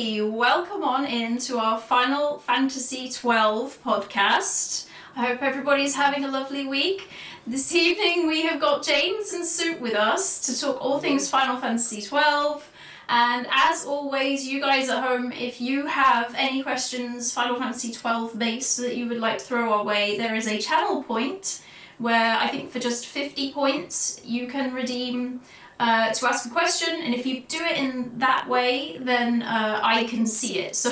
everybody. Welcome on into our Final Fantasy XII podcast. I hope everybody's having a lovely week. This evening we have got James and Suit with us to talk all things Final Fantasy XII. And as always, you guys at home, if you have any questions Final Fantasy XII based that you would like to throw our way, there is a channel point where I think for just 50 points you can redeem to ask a question, and if you do it in that way, then I can see it. So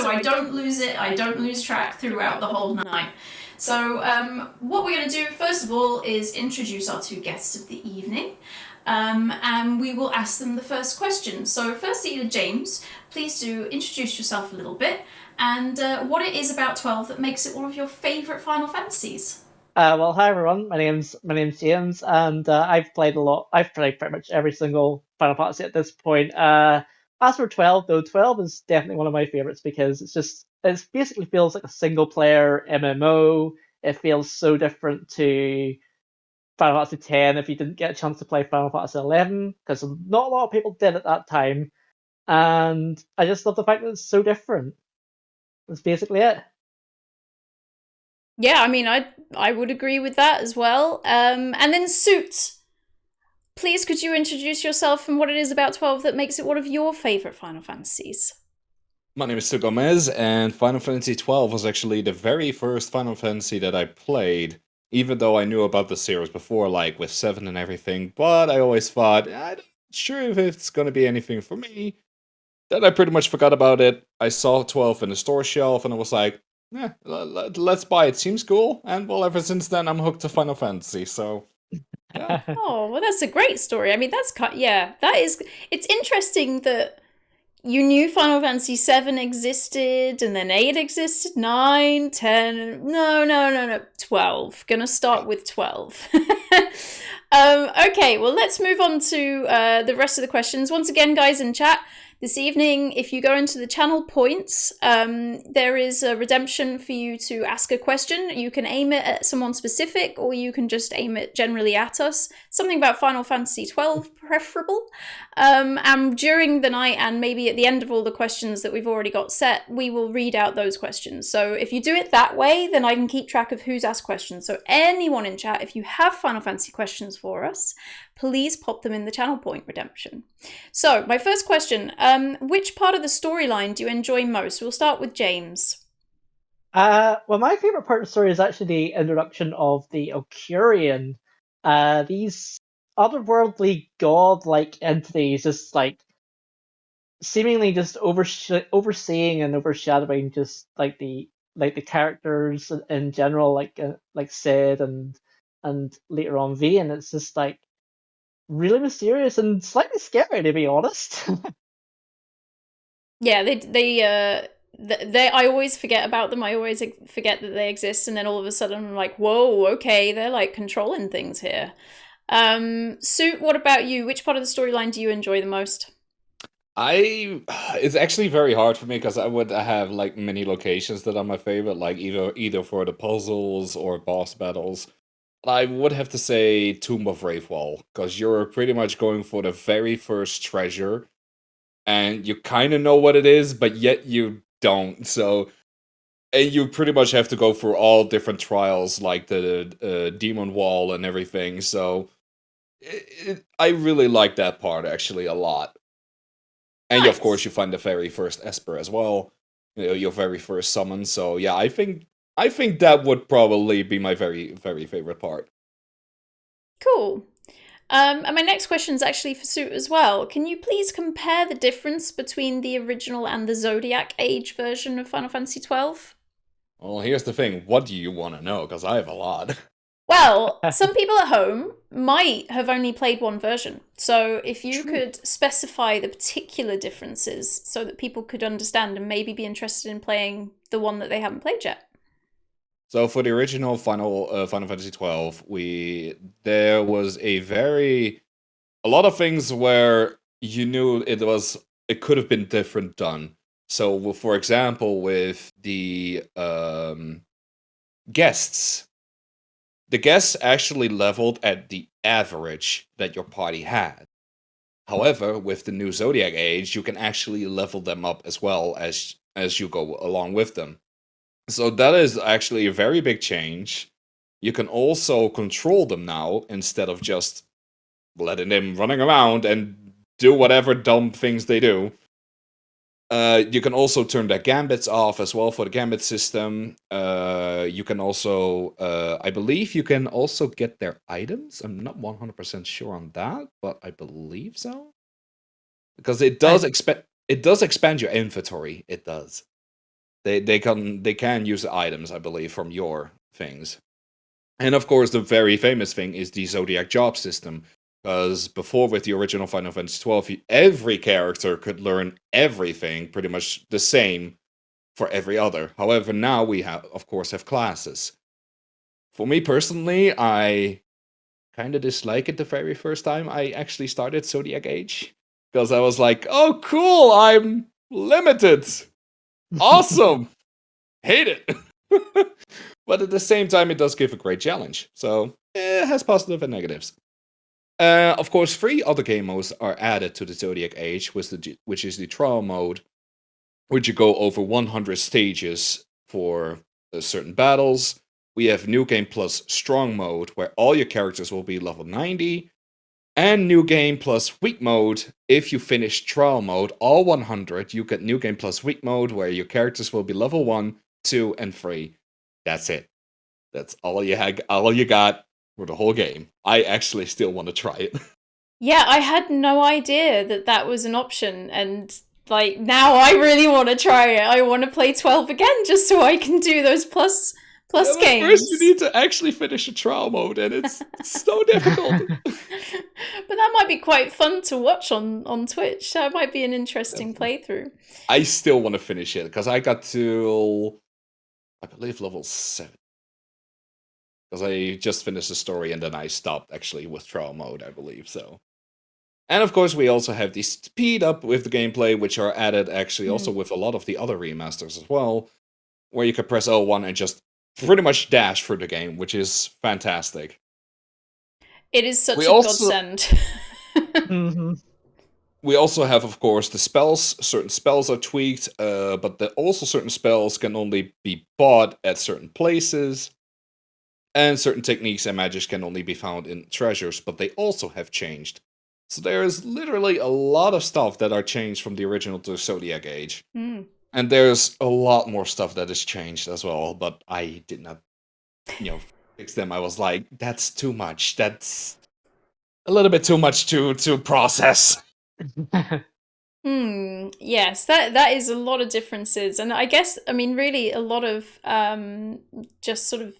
I don't lose it, I don't lose track throughout the whole night. So what we're going to do, first of all, is introduce our two guests of the evening. And we will ask them the first question. So firstly, James, please do introduce yourself a little bit, and what it is about 12 that makes it one of your favourite Final Fantasies. Well, hi everyone. My name's James, and I've played a lot. I've played pretty much every single Final Fantasy at this point. As for 12, though, 12 is definitely one of my favorites because it basically feels like a single player MMO. It feels so different to Final Fantasy 10 if you didn't get a chance to play Final Fantasy 11, because not a lot of people did at that time. And I just love the fact that it's so different. That's basically it. Yeah, I mean, I would agree with that as well. And then Suit, please could you introduce yourself and what it is about 12 that makes it one of your favourite Final Fantasies? My name is Stu Gomez, and Final Fantasy XII was actually the very first Final Fantasy that I played, even though I knew about the series before, like with 7 and everything, but I always thought, I'm not sure if it's gonna be anything for me. Then I pretty much forgot about it. I saw 12 in the store shelf, and I was like, let's buy it, seems cool, and well, ever since then I'm hooked to Final Fantasy, so yeah. Oh, well, that's a great story. I mean, that is, it's interesting that you knew Final Fantasy 7 existed, and then 8 existed, 9, 10, no, 12. Gonna start with 12. Okay, well, let's move on to the rest of the questions. Once again, guys in chat, this evening, if you go into the channel points, there is a redemption for you to ask a question. You can aim it at someone specific, or you can just aim it generally at us. Something about Final Fantasy 12 preferable. And during the night, and maybe at the end of all the questions that we've already got set, we will read out those questions. So if you do it that way, then I can keep track of who's asked questions. So anyone in chat, if you have Final Fantasy questions for us, please pop them in the channel point redemption. So my first question, which part of the storyline do you enjoy most? We'll start with James. Well, my favorite part of the story is actually the introduction of the Okurian. These otherworldly god-like entities, just like seemingly just overseeing and overshadowing just like the characters in general, like Sid and later on V, and it's just like really mysterious and slightly scary, to be honest. Yeah, they I always forget about them. I always forget that they exist, and then all of a sudden I'm like, whoa, okay, they're like controlling things here. Sue, what about you? Which part of the storyline do you enjoy the most? It's actually very hard for me because I would have like many locations that are my favorite, like either for the puzzles or boss battles. I would have to say Tomb of Wraithwall, because you're pretty much going for the very first treasure, and you kind of know what it is, but yet you don't. So, and you pretty much have to go through all different trials, like the demon wall and everything. So, I really like that part actually a lot. And of course, Nice. you find the very first Esper as well, your very first summon. So yeah, I think that would probably be my very very favorite part. Cool. And my next question is actually for Suit as well. Can you please compare the difference between the original and the Zodiac Age version of Final Fantasy XII? Well, here's the thing. What do you want to know? Because I have a lot. Well, some people at home might have only played one version. So if you True. could specify the particular differences so that people could understand and maybe be interested in playing the one that they haven't played yet. So for the original Final Fantasy 12, we there was a lot of things where you knew it could have been different done. So for example, with the guests, the guests actually leveled at the average that your party had. However, with the new Zodiac Age, you can actually level them up as well as you go along with them. So that is actually a very big change. You can also control them now instead of just letting them running around and do whatever dumb things they do. You can also turn their gambits off as well for the gambit system. You can also, I believe, you can also get their items. I'm not 100% sure on that, but I believe so because it does expand your inventory. It does. They can use the items, I believe, from your things. And of course, the very famous thing is the Zodiac job system. Because before, with the original Final Fantasy XII, every character could learn everything pretty much the same for every other. However, now we of course, have classes. For me personally, I kind of dislike it the very first time I actually started Zodiac Age. Because I was like, oh, cool, I'm limited. Awesome. Hate it. But at the same time, it does give a great challenge. So it has positive and negatives. Of course, 3 other game modes are added to the Zodiac Age, which is the trial mode, which you go over 100 stages for certain battles. We have New Game Plus Strong mode, where all your characters will be level 90. And New Game Plus Weak mode, if you finish trial mode, all 100, you get New Game Plus Weak mode, where your characters will be level 1, 2, and 3. That's it. That's all you got for the whole game. I actually still want to try it. Yeah, I had no idea that was an option, and like now I really want to try it. I want to play 12 again just so I can do those plus games. First, you need to actually finish a trial mode, and it's so difficult. But that might be quite fun to watch on Twitch. That might be an interesting playthrough. I still want to finish it because I got to, I believe, level 7. Because I just finished the story and then I stopped actually with trial mode, I believe so. And of course, we also have the speed up with the gameplay, which are added actually also with a lot of the other remasters as well, where you can press L1 and just pretty much dash through the game, which is fantastic. It is such a godsend. We also have, of course, the spells. Certain spells are tweaked, but also certain spells can only be bought at certain places. And certain techniques and magics can only be found in treasures, but they also have changed. So there is literally a lot of stuff that are changed from the original to Zodiac Age. And there's a lot more stuff that is changed as well, but I did not, fix them. I was like, that's too much. That's a little bit too much to process. Yes, that is a lot of differences. And I guess, I mean, really a lot of just sort of,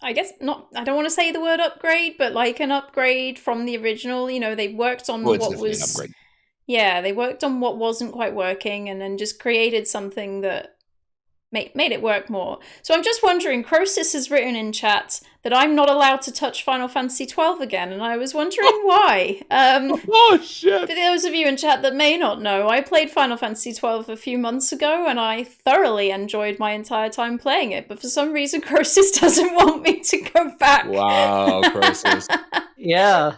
I guess not, I don't want to say the word upgrade, but like an upgrade from the original. They worked on what was... An upgrade. Yeah, they worked on what wasn't quite working and then just created something that made it work more. So I'm just wondering, Crosis has written in chat that I'm not allowed to touch Final Fantasy XII again, and I was wondering why. Oh, shit! For those of you in chat that may not know, I played Final Fantasy XII a few months ago, and I thoroughly enjoyed my entire time playing it, but for some reason Crosis doesn't want me to go back. Wow, Crosis. Yeah.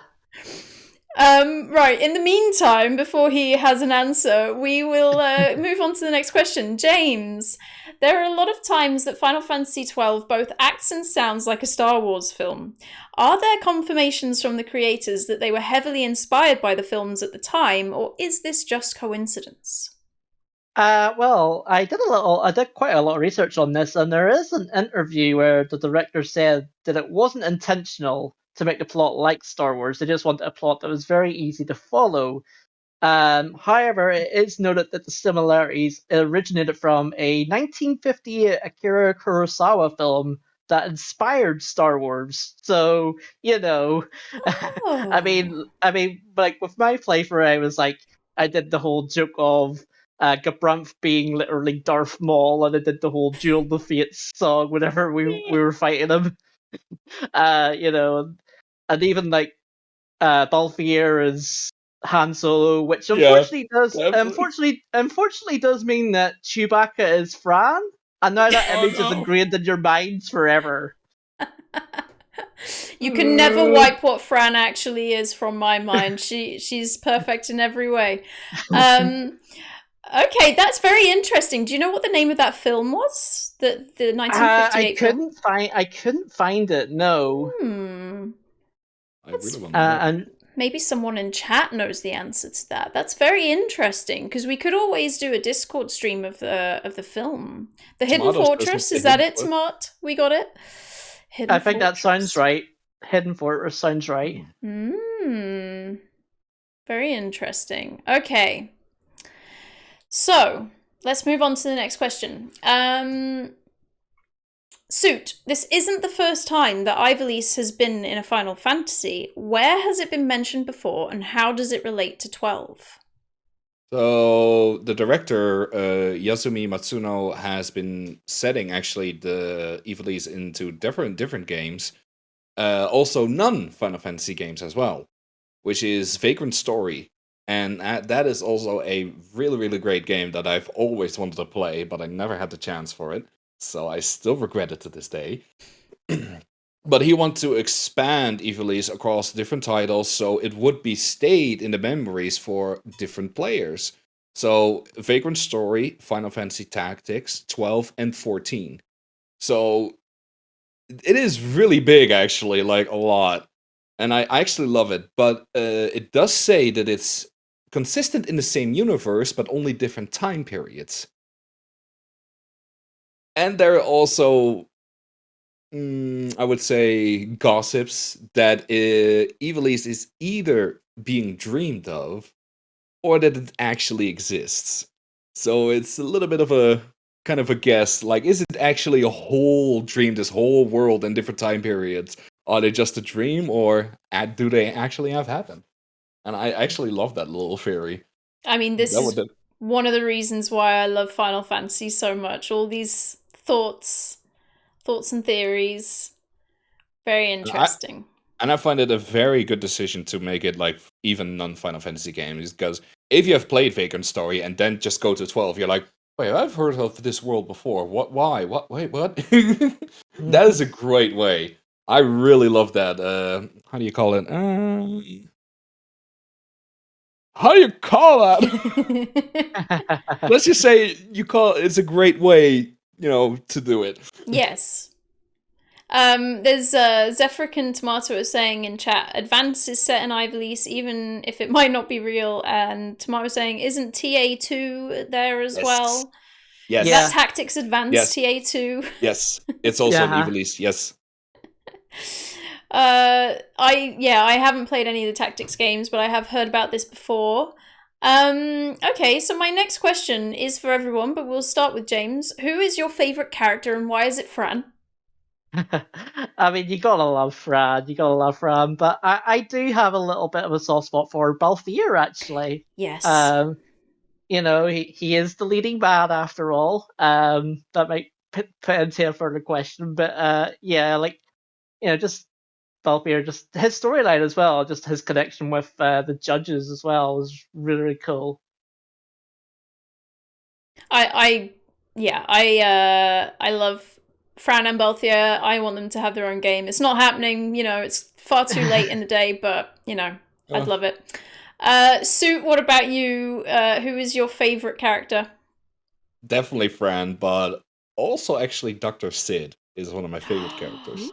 Right, in the meantime, before he has an answer, we will move on to the next question. James, there are a lot of times that Final Fantasy XII both acts and sounds like a Star Wars film. Are there confirmations from the creators that they were heavily inspired by the films at the time, or is this just coincidence? Well, I did quite a lot of research on this, and there is an interview where the director said that it wasn't intentional to make the plot like Star Wars. They just wanted a plot that was very easy to follow. However, it is noted that the similarities originated from a 1958 Akira Kurosawa film that inspired Star Wars. So, I mean, like with my playthrough, I did the whole joke of Gabranth being literally Darth Maul, and I did the whole Duel of the Fates song whenever we were fighting him. And even like Balthier is Han Solo, which unfortunately does mean that Chewbacca is Fran, and now that image is ingrained in your minds forever. You can never wipe what Fran actually is from my mind. She's perfect in every way. Okay, that's very interesting. Do you know what the name of that film was? The 1958 film? I couldn't find it. No. I really want to know. And maybe someone in chat knows the answer to that. That's very interesting because we could always do a Discord stream of the film. The Hidden Tomatoes Fortress, versus is the that Hidden it, Tomat? We got it? Hidden I think that sounds Fortress. right. Hidden Fortress sounds right. Very interesting. Okay. So, let's move on to the next question. Suit, this isn't the first time that Ivalice has been in a Final Fantasy. Where has it been mentioned before, and how does it relate to 12? So the director Yasumi Matsuno has been setting actually the Ivalice into different games, also non-Final Fantasy games as well, which is Vagrant Story, and that is also a really great game that I've always wanted to play, but I never had the chance for it. So I still regret it to this day. But he wants to expand Ivalice across different titles so it would be stayed in the memories for different players. So Vagrant Story, Final Fantasy Tactics, 12 and 14. So it is really big actually, like a lot. And I actually love it, but it does say that it's consistent in the same universe, but only different time periods. And there are also, I would say, gossips that Ivalice is either being dreamed of or that it actually exists. So it's a little bit of a kind of a guess. Like, is it actually a whole dream, this whole world in different time periods? Are they just a dream, or do they actually have happened? And I actually love that little theory. I mean, this is one of the reasons why I love Final Fantasy so much. All these thoughts and theories. Very interesting. And I find it a very good decision to make it like even non-Final Fantasy games, because if you have played Vagrant Story and then just go to 12, you're like, wait, I've heard of this world before. What? Why? What? Wait, what? That is a great way. I really love that. How do you call it? How do you call that? Let's just say it's a great way, to do it. Yes. There's Zephyric and Tomato is saying in chat, Advance is set in Ivalice even if it might not be real, and Tomato saying, isn't TA2 there as well? Yes. Is that Tactics Advance Yes. TA2? Yes. It's also an Ivalice, yes. I haven't played any of the Tactics games, but I have heard about this before. Okay, so my next question is for everyone, but we'll start with James. Who is your favourite character and why is it Fran? I mean, you gotta love Fran, but I do have a little bit of a soft spot for balthier, actually. Yes. He is the leading man after all. That might put into a further question, but just balthier, just his storyline as well, just his connection with the judges as well is really cool. I love Fran and Balthier. I want them to have their own game. It's not happening, it's far too late in the day, but, I'd love it. Suit, what about you? Who is your favourite character? Definitely Fran, but also actually Dr. Sid is one of my favorite characters.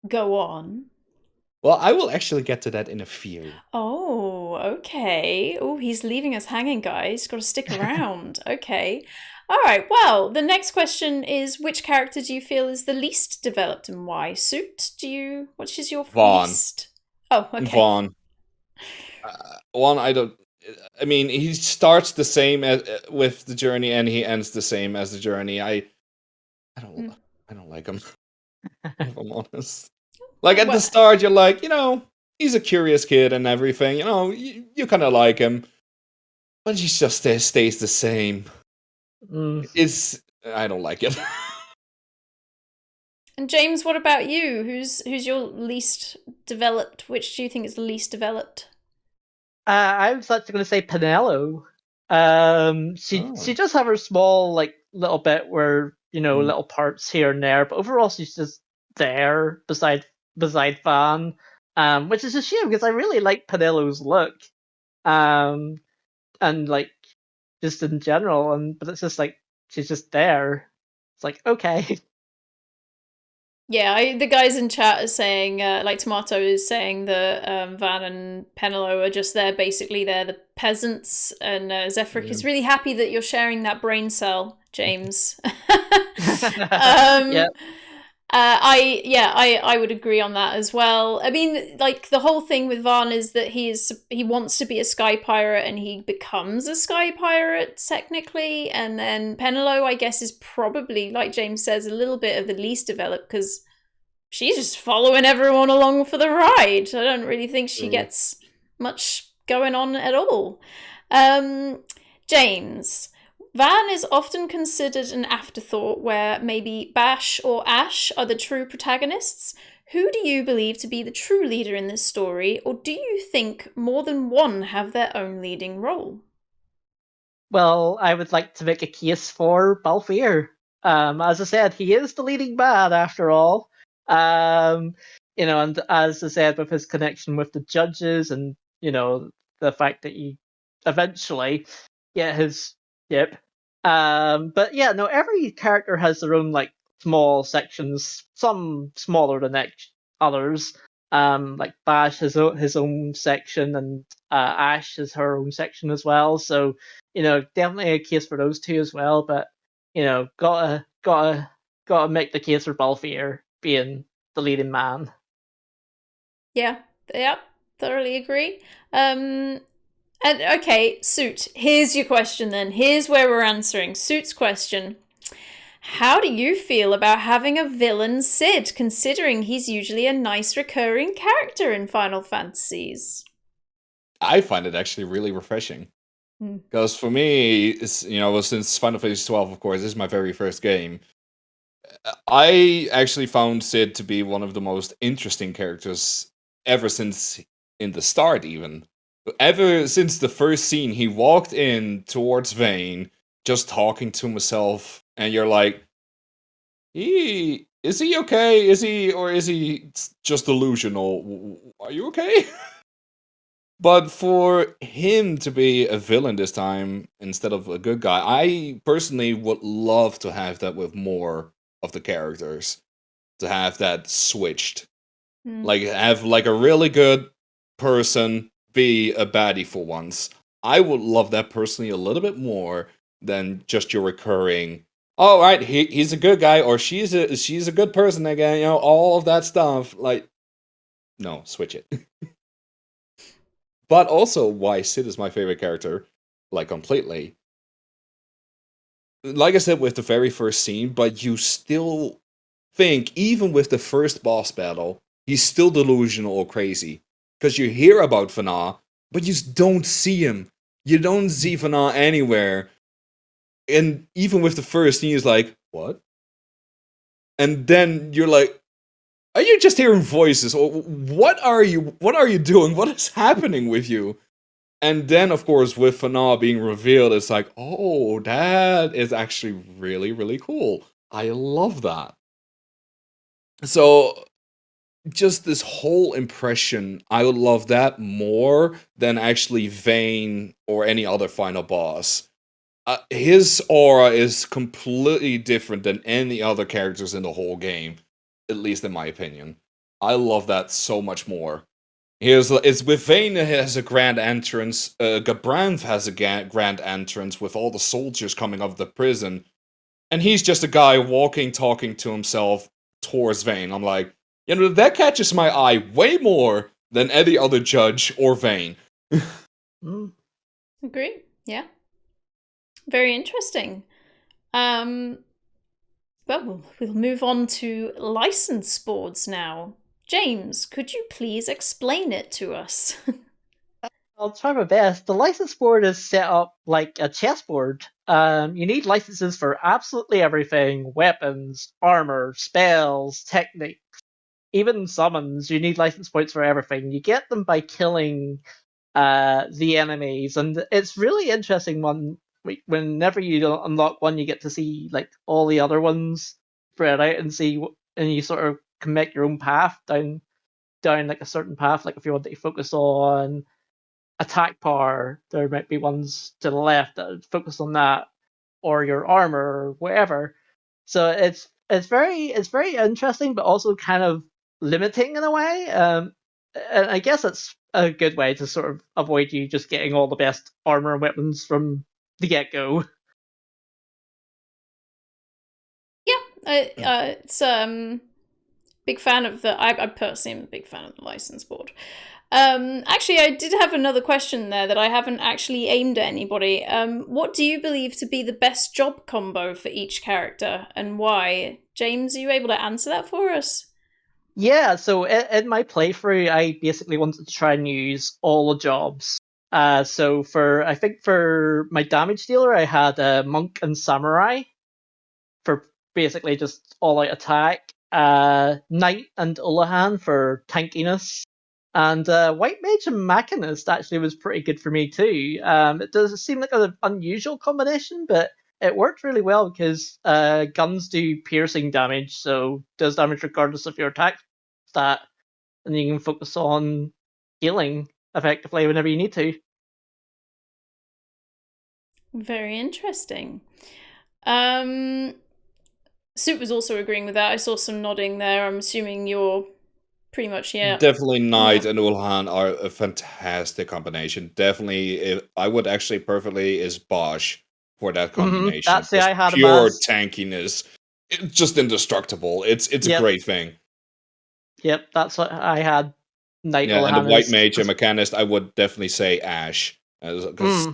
Go on. Well, I will actually get to that in a few. Oh, okay. Oh, he's leaving us hanging, guys. Got to stick around. Okay. All right. Well, the next question is, which character do you feel is the least developed and why? Suit, which is your Vaughn. least? Oh, okay. Vaughn. I mean, he starts the same with the journey and he ends the same as the journey. I don't like him. If I'm honest. Like at the start, you're like, he's a curious kid and everything. You kind of like him, but he just stays the same. I don't like it. And James, what about you? Who's your least developed? Which do you think is the least developed? I was actually going to say Penelo. She does have her small little bit where little parts here and there, but overall she's just there beside Fan, which is a shame because I really like Penello's look, and like just in general, but it's just like she's just there. It's like okay. Yeah, the guys in chat are saying, like Tomato is saying that Van and Penelo are just there, basically they're the peasants, and Zephyric is really happy that you're sharing that brain cell, James. Yeah. I would agree on that as well. I mean, like the whole thing with Van is that he wants to be a sky pirate and he becomes a sky pirate technically, and then Penelo, I guess, is probably, like James says, a little bit of the least developed because she's just following everyone along for the ride. I don't really think she gets much going on at all. James. Van is often considered an afterthought where maybe Bash or Ash are the true protagonists. Who do you believe to be the true leader in this story, or do you think more than one have their own leading role? Well, I would like to make a case for Balthier. As I said, he is the leading man after all. And as I said, with his connection with the judges, and the fact that he eventually get his ship. But yeah, no, every character has their own like small sections, some smaller than others. Like Bash has his own section, and Ash has her own section as well. So definitely a case for those two as well. But gotta make the case for Balthier being the leading man. Yeah, thoroughly agree. And okay, Suit, here's your question then. Here's where we're answering. Suit's question. How do you feel about having a villain Sid, considering he's usually a nice recurring character in Final Fantasies? I find it actually really refreshing. Because for me, it's, since Final Fantasy XII, of course, this is my very first game, I actually found Sid to be one of the most interesting characters ever since in the start, even. Ever since the first scene, he walked in towards Vane, just talking to himself, and you're like, is he okay? Is he just delusional? Are you okay? But for him to be a villain this time instead of a good guy, I personally would love to have that with more of the characters. To have that switched. Like, have like a really good person be a baddie for once. I would love that personally a little bit more than just your recurring, oh, right, he's a good guy, or she's a good person again, all of that stuff. Like, no, switch it. But also why Sid is my favorite character, like completely. Like I said with the very first scene, but you still think, even with the first boss battle, he's still delusional or crazy. Because you hear about Fana, but you don't see him. You don't see Fana anywhere. And even with the first scene, he's like, what? And then you're like, are you just hearing voices? Or what are you doing? What is happening with you? And then, of course, with Fana being revealed, it's like, oh, that is actually really, really cool. I love that. So, just this whole impression, I would love that more than actually Vayne or any other final boss. His aura is completely different than any other characters in the whole game, at least in my opinion. I love that so much more. It's with Vayne has a grand entrance. Gabranth has a grand entrance with all the soldiers coming out of the prison, and he's just a guy walking, talking to himself towards Vayne. I'm like, that catches my eye way more than any other judge or Vayne. Agree. Yeah. Very interesting. Well, we'll move on to license boards now. James, could you please explain it to us? I'll try my best. The license board is set up like a chessboard. You need licenses for absolutely everything: weapons, armor, spells, techniques, even summons. You need license points for everything. You get them by killing the enemies, and it's really interesting. Whenever you unlock one, you get to see like all the other ones spread out and see, and you sort of can make your own path down like a certain path. Like if you want to focus on attack power, there might be ones to the left that focus on that, or your armor or whatever. So it's very interesting, but also kind of limiting in a way. And I guess it's a good way to sort of avoid you just getting all the best armor and weapons from the get go. Yeah, it's big fan of the. I personally am a big fan of the license board. Actually, I did have another question there that I haven't actually aimed at anybody. What do you believe to be the best job combo for each character, and why? James, are you able to answer that for us? Yeah, so in my playthrough, I basically wanted to try and use all the jobs. So I think for my damage dealer, I had monk and samurai for basically just all out attack. Knight and Ulahan for tankiness. And White Mage and Machinist actually was pretty good for me too. It does seem like an unusual combination, but it worked really well because guns do piercing damage, so does damage regardless of your attack stat, and you can focus on healing effectively whenever you need to. Very interesting. Soup was also agreeing with that. I saw some nodding there. I'm assuming you're pretty much, yeah. Definitely Knight and Ulhan are a fantastic combination. Definitely, I would actually perfectly is Bosch for that combination. That's Just I had him pure as. tankiness. Just indestructible. It's a Yep. great thing. Yep, that's what I had. Knight Yeah, and the Ulahan White is. Mage and Mechanist, I would definitely say Ash. Because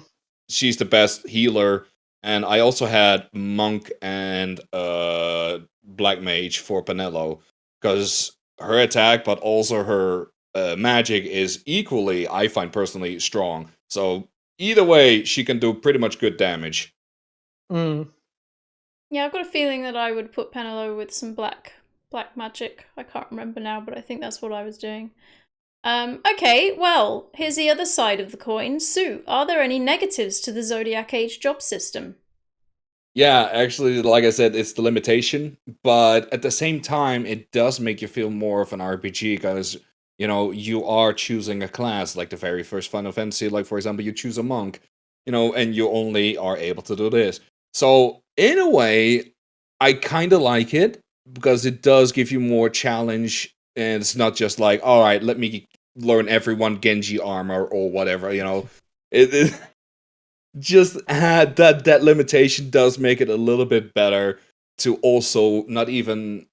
she's the best healer. And I also had Monk and Black Mage for Panello. Because her attack, but also her magic is equally, I find personally, strong. So either way, she can do pretty much good damage. Yeah, I've got a feeling that I would put Penelo with some black magic. I can't remember now, but I think that's what I was doing. Okay, well, here's the other side of the coin. Sue, are there any negatives to the Zodiac Age job system? Yeah, actually, like I said, it's the limitation, but at the same time, it does make you feel more of an RPG because, you are choosing a class, like the very first Final Fantasy, like, for example, you choose a monk, and you only are able to do this. So, in a way, I kind of like it because it does give you more challenge, and it's not just like, all right, let me learn everyone Genji armor or whatever, It just had that limitation does make it a little bit better to also not even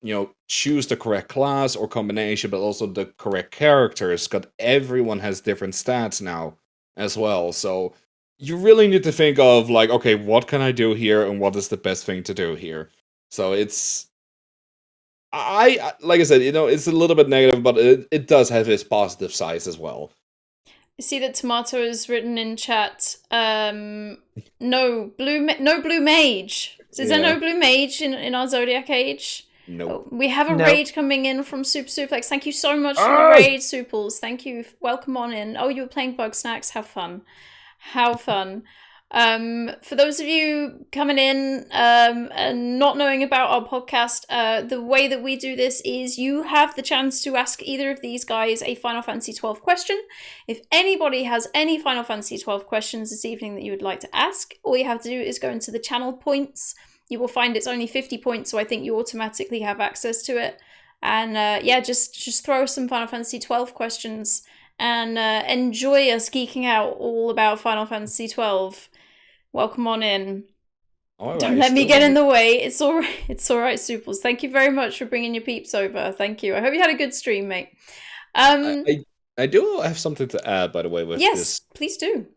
choose the correct class or combination, but also the correct characters, because everyone has different stats now as well. So you really need to think of like, okay, what can I do here and what is the best thing to do here. So it's like I said, it's a little bit negative, but it does have its positive sides as well. I see that Tomato has written in chat, no blue mage. Is there no blue mage in our Zodiac Age? Nope. Oh, we have a raid coming in from Super Suplex. Thank you so much for the raid, Suples. Thank you. Welcome on in. Oh, you were playing Bug Snacks. How fun. How fun. For those of you coming in and not knowing about our podcast, the way that we do this is you have the chance to ask either of these guys a Final Fantasy XII question. If anybody has any Final Fantasy XII questions this evening that you would like to ask, all you have to do is go into the channel points. You will find it's only 50 points, so I think you automatically have access to it. And just throw some Final Fantasy XII questions and enjoy us geeking out all about Final Fantasy XII. Welcome on in. Don't let me get in the way. It's all right. It's all right, Suples. Thank you very much for bringing your peeps over. Thank you. I hope you had a good stream, mate. I do have something to add, by the way, with this. Yes, please do.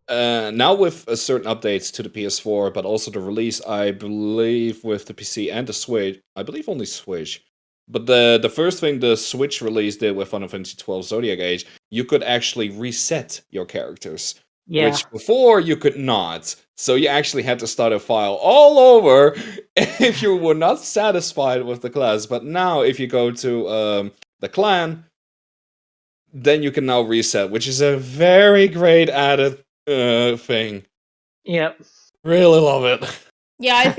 Now with certain updates to the PS4, but also the release, I believe, with the PC and the Switch. I believe only Switch. But the first thing the Switch release did with Final Fantasy XII Zodiac Age, you could actually reset your characters. Yeah. Which before you could not. So you actually had to start a file all over if you were not satisfied with the class. But now if you go to the clan, then you can now reset, which is a very great added thing. Yep. Really love it. Yeah, I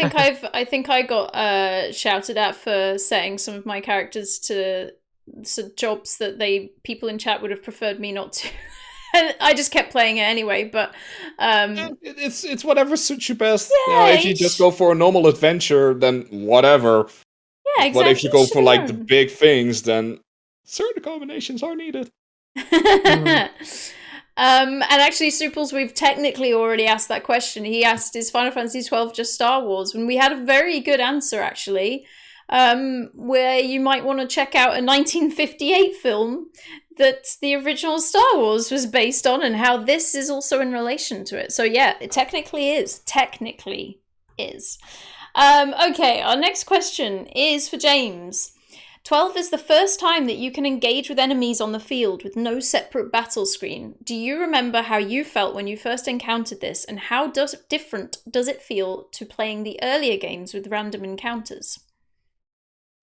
think I got shouted at for setting some of my characters to jobs that people in chat would have preferred me not to. And I just kept playing it anyway, but It's whatever suits you best. yeah, If you just go for a normal adventure, then whatever. yeah, But if exactly. you go Each for to like their the own. big things, then certain combinations are needed. Mm. And actually, Suples, we've technically already asked that question. He asked, "Is Final Fantasy XII just Star Wars?" And we had a very good answer, actually, where you might want to check out a 1958 film that the original Star Wars was based on, and how this is also in relation to it. So yeah, it technically is. Technically is. Okay, our next question is for James. 12 is the first time that you can engage with enemies on the field with no separate battle screen. Do you remember how you felt when you first encountered this, and how different does it feel to playing the earlier games with random encounters?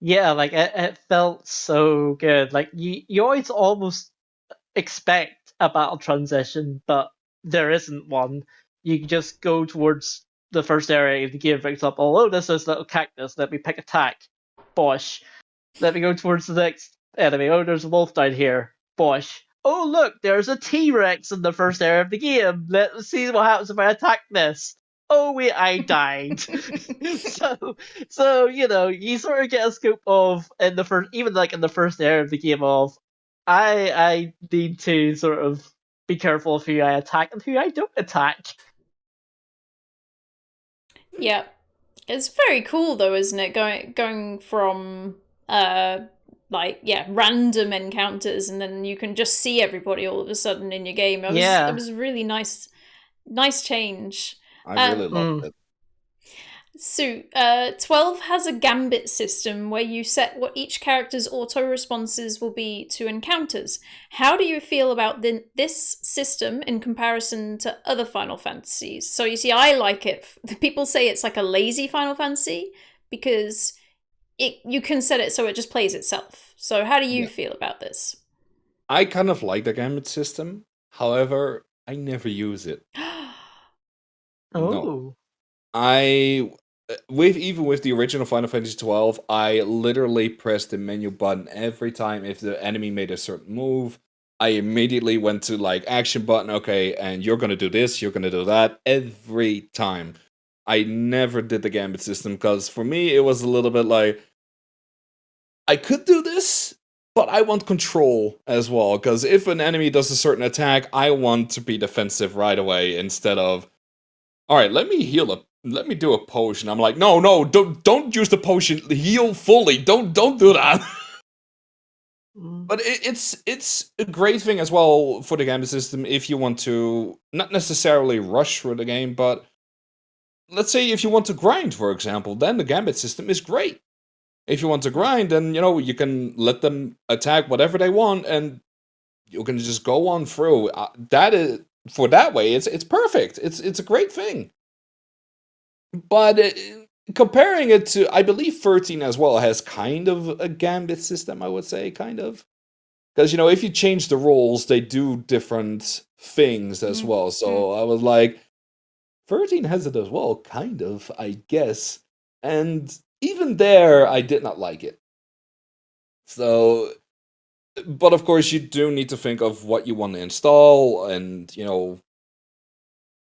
Yeah, like it felt so good. Like you always almost expect a battle transition, but there isn't one. You just go towards the first area of the game, for example. Oh, this is little cactus. Let me pick attack. Bosh. Let me go towards the next enemy. Oh, there's a wolf down here. Bosh. Oh, look, there's a T-Rex in the first area of the game. Let's see what happens if I attack this. Oh wait, I died. so you sort of get a scope of in the first, even like in the first area of the game of, I need to sort of be careful of who I attack and who I don't attack. Yeah. It's very cool though, isn't it? Going from random encounters, and then you can just see everybody all of a sudden in your game. It Yeah. was really nice change. I really loved Mm. it. So, 12 has a gambit system where you set what each character's auto responses will be to encounters. How do you feel about this system in comparison to other Final Fantasies? So, you see, I like it. People say it's like a lazy Final Fantasy because you can set it so it just plays itself. So, how do you Yeah. feel about this? I kind of like the gambit system. However, I never use it. No. Oh. I even with the original Final Fantasy 12, I literally pressed the menu button every time if the enemy made a certain move. I immediately went to like action button, okay, and you're gonna do this, you're gonna do that every time. I never did the gambit system because for me it was a little bit like I could do this, but I want control as well. Because if an enemy does a certain attack, I want to be defensive right away instead of, all right, let me heal up. Let me do a potion. I'm like, no, don't use the potion. Heal fully. Don't do that. Mm. But it's a great thing as well for the gambit system if you want to not necessarily rush through the game, but let's say if you want to grind, for example, then the gambit system is great. If you want to grind, then you can let them attack whatever they want, and you can just go on through. That is for that way. It's perfect. It's a great thing. But comparing it to, I believe 13 as well has kind of a gambit system. I would say kind of because if you change the rules, they do different things as well. So I was like, 13 has it as well, kind of, I guess. And even there, I did not like it. So but of course you do need to think of what you want to install and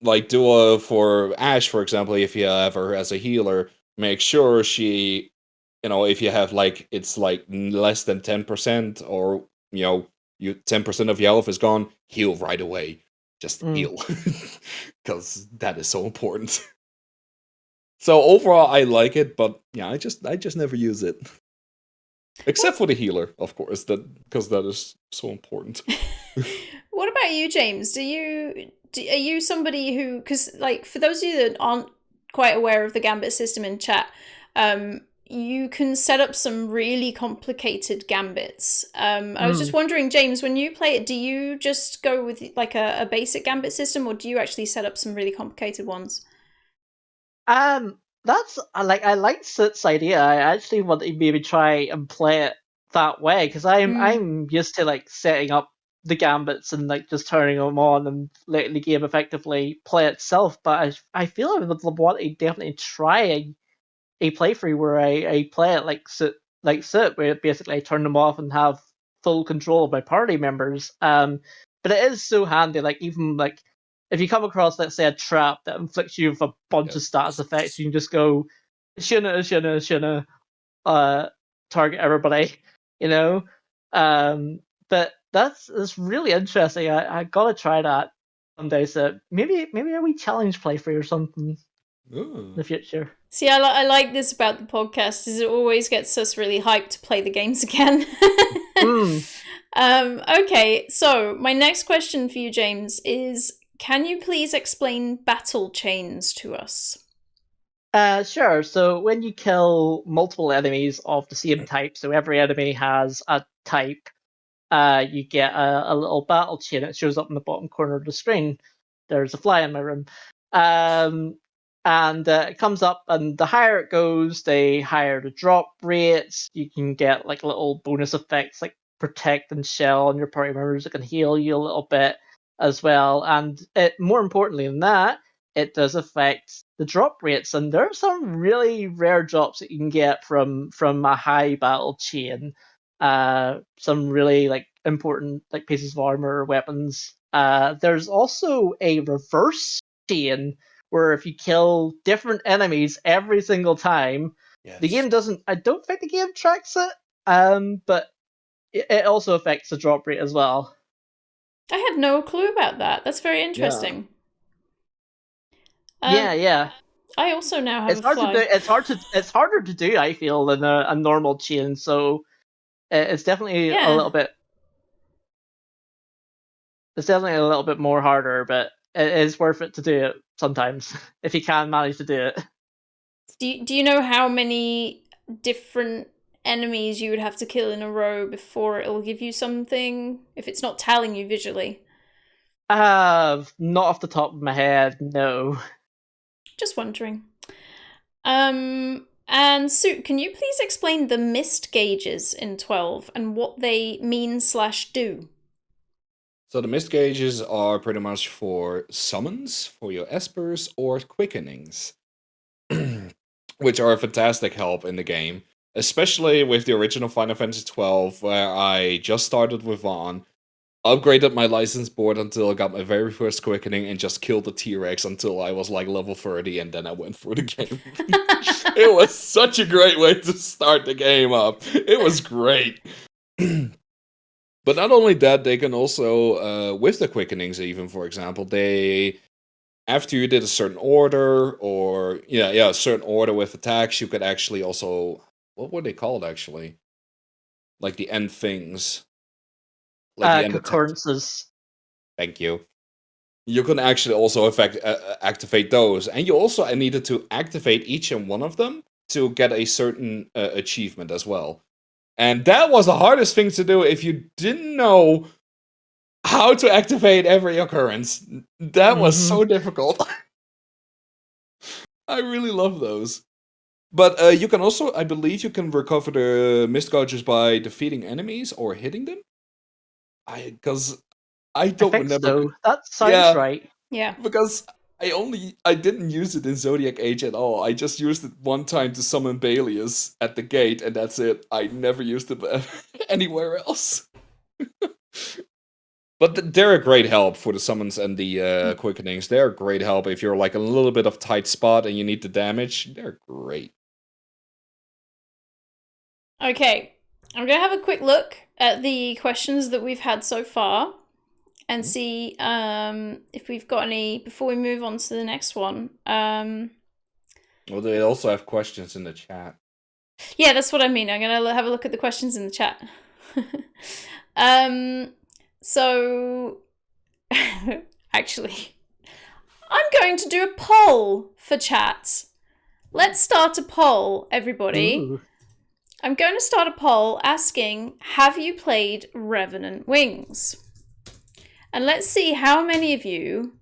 like do for Ash, for example, if you have her as a healer, make sure she if you have like it's like less than 10% or you 10% of your health is gone, heal right away. Just Mm. heal. Because that is so important. So overall I like it, but yeah, I just never use it. Except for the healer, of course, because that is so important. What about you, James? Are you somebody who, because like for those of you that aren't quite aware of the gambit system in chat, you can set up some really complicated gambits. I was just wondering, James, when you play it, do you just go with like a basic gambit system, or do you actually set up some really complicated ones? That's I like Sit's idea. I actually want to maybe try and play it that way because I'm used to like setting up the gambits and like just turning them on and letting the game effectively play itself. But I feel I would want to definitely try a playthrough where I play it like Soot, where basically I turn them off and have full control of my party members. But it is so handy, like even like if you come across, let's say, a trap that inflicts you with a bunch of status effects, you can just go shunna, target everybody, you know. But that's really interesting. I gotta try that someday. So maybe a wee challenge playthrough or something in the future. See, I like this about the podcast, is it always gets us really hyped to play the games again. Okay, so my next question for you, James, is can you please explain battle chains to us? Sure. So when you kill multiple enemies of the same type, so every enemy has a type, you get a little battle chain. It shows up in the bottom corner of the screen. There's a fly in my room. And it comes up, and the higher it goes, the higher the drop rates. You can get like little bonus effects like protect and shell on your party members that can heal you a little bit as well. And more importantly than that, it does affect the drop rates. And there are some really rare drops that you can get from a high battle chain. Some really like important like pieces of armor or weapons. There's also a reverse chain where if you kill different enemies every single time, the game doesn't. I don't think the game tracks it. But it also affects the drop rate as well. I had no clue about that. That's very interesting. Yeah. I also now have It's a hard fly. to do. It's harder to do. I feel than a normal chain. So it's definitely a little bit. It's definitely a little bit more harder, but it is worth it to do it sometimes if you can manage to do it. Do you know how many different enemies you would have to kill in a row before it'll give you something? If it's not telling you visually. Not off the top of my head, no. Just wondering. And Sue, can you please explain the mist gauges in 12 and what they mean/do? So the mist gauges are pretty much for summons, for your espers, or quickenings, which are a fantastic help in the game, especially with the original Final Fantasy XII, where I just started with Vaughn, upgraded my license board until I got my very first quickening, and just killed the T-Rex until I was like level 30, and then I went through the game. It was such a great way to start the game up. It was great. But not only that, they can also, with the quickenings even, for example, they, after you did a certain order, or, a certain order with attacks, you could actually also, what were they called actually? Like the end things. Like the end attacks. Concurrences. Thank you. You can actually also activate those. And you also needed to activate each and one of them to get a certain achievement as well. And that was the hardest thing to do if you didn't know how to activate every occurrence. That was so difficult. I really love those. But you can also, I believe you can recover the mist gouges by defeating enemies or hitting them. Because I don't think remember. so. That sounds right. Yeah. Because I didn't use it in Zodiac Age at all. I just used it one time to summon Balius at the gate, and that's it. I never used it anywhere else. But they're a great help for the summons and the quickenings. They're a great help if you're like a little bit of tight spot and you need the damage. They're great. Okay, I'm going to have a quick look at the questions that we've had so far and see if we've got any before we move on to the next one. Well, they also have questions in the chat. Yeah, that's what I mean. I'm going to have a look at the questions in the chat. So, actually, I'm going to do a poll for chat. Let's start a poll, everybody. Ooh. I'm going to start a poll asking, have you played Revenant Wings? And let's see how many of you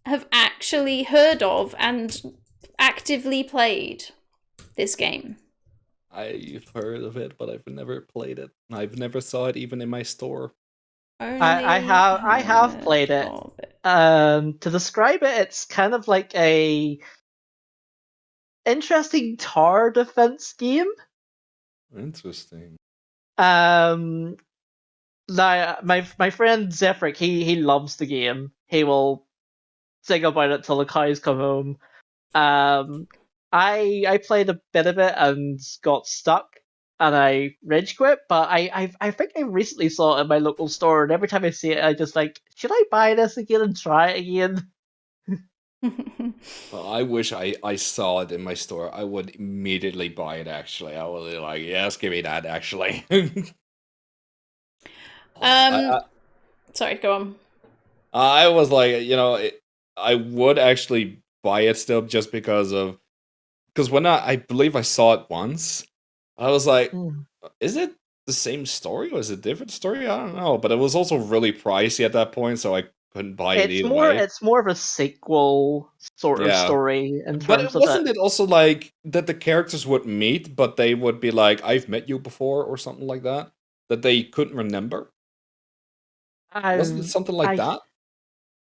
have actually heard of and actively played this game. I've heard of it, but I've never played it. I've never saw it even in my store. I have played it. To describe it, it's kind of like a interesting tower defense game. Interesting. Now my friend Zephyr, he loves the game. He will sing about it till the cows come home. I played a bit of it and got stuck, and I rage quit. But I think I recently saw it in my local store, and every time I see it, I just like, should I buy this again and try it again? Well, I wish I saw it in my store. I would immediately buy it, actually. I would be like, yes, give me that, actually. Sorry, go on. I was like, I would actually buy it still just because when I believe I saw it once, I was like, is it the same story or is it a different story? I don't know, but it was also really pricey at that point, so I couldn't buy it either way. It's more of a sequel sort of Yeah. story in But terms of wasn't it also like that the characters would meet, but they would be like, I've met you before or something like that? That they couldn't remember? Wasn't it something like that?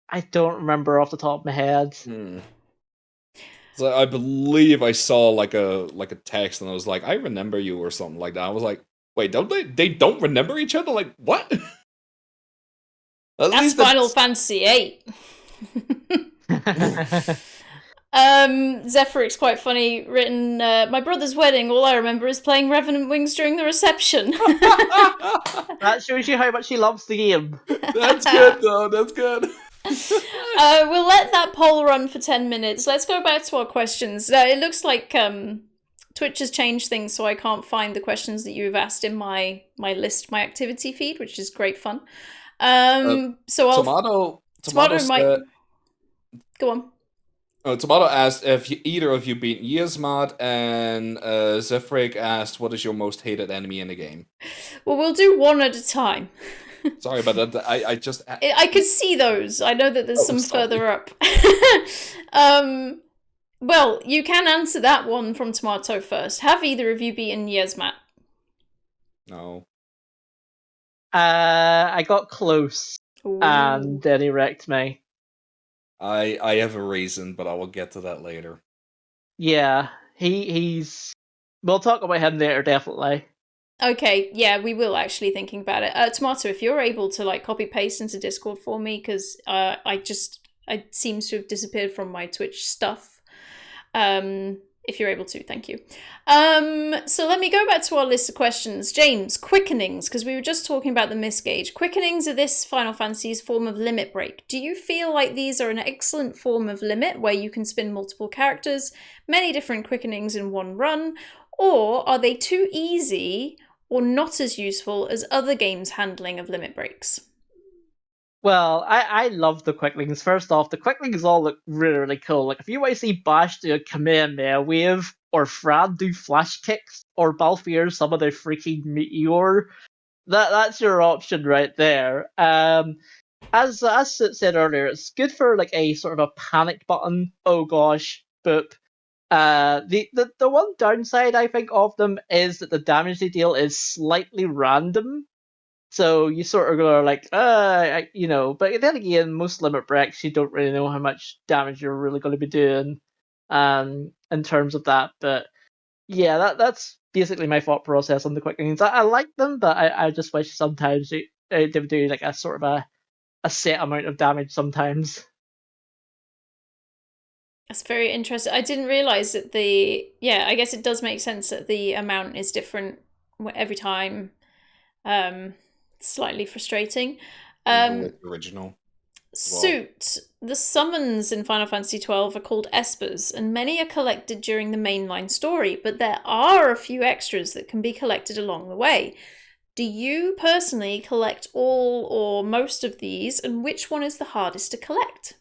I don't remember off the top of my head. So I believe I saw like a text and I was like, I remember you or something like that. I was like, wait, don't they don't remember each other? Like, what? That's Final Fantasy VIII. Zephyric's quite funny. Written, my brother's wedding. All I remember is playing Revenant Wings during the reception. That shows you how much he loves the game. That's good, though. That's good. We'll let that poll run for 10 minutes. Let's go back to our questions. It looks like Twitch has changed things, so I can't find the questions that you've asked in my list, my activity feed, which is great fun. So I'll Tomato might go on. Tomato asked if either of you beat Yasmod, and Zephyric asked, what is your most hated enemy in the game? Well, we'll do one at a time. Sorry about that. I could see those. I know that there's some further up. Well, you can answer that one from Tomato first. Have either of you beaten Yasmat? No. I got close, and then he wrecked me. I have a reason, but I will get to that later. Yeah, he's. We'll talk about him later, definitely. Okay, yeah, we will actually, thinking about it. Tomato, if you're able to like copy paste into Discord for me, because I seems to have disappeared from my Twitch stuff. If you're able to, thank you. So let me go back to our list of questions. James, quickenings, because we were just talking about the misgauge. Quickenings are this Final Fantasy's form of limit break. Do you feel like these are an excellent form of limit where you can spin multiple characters, many different quickenings in one run, or are they too easy or not as useful as other games' handling of limit breaks? Well, I love the quicklings. First off, the quicklings all look really, really cool. Like, if you want to see Bash do a Kamehameha wave, or Fran do flash kicks, or balthier some of their freaking meteor, that's your option right there. As Sid said earlier, it's good for like a sort of a panic button. Oh gosh, boop. The one downside I think of them is that the damage they deal is slightly random. So you sort of go like, but then again, most limit breaks, you don't really know how much damage you're really going to be doing, in terms of that. But yeah, that's basically my thought process on the quickenings. I like them, but I just wish sometimes they would do like a sort of a set amount of damage sometimes. That's very interesting. I didn't realize that I guess it does make sense that the amount is different every time. Slightly frustrating. Original. Suit. The summons in Final Fantasy XII are called espers, and many are collected during the mainline story, but there are a few extras that can be collected along the way. Do you personally collect all or most of these, and which one is the hardest to collect?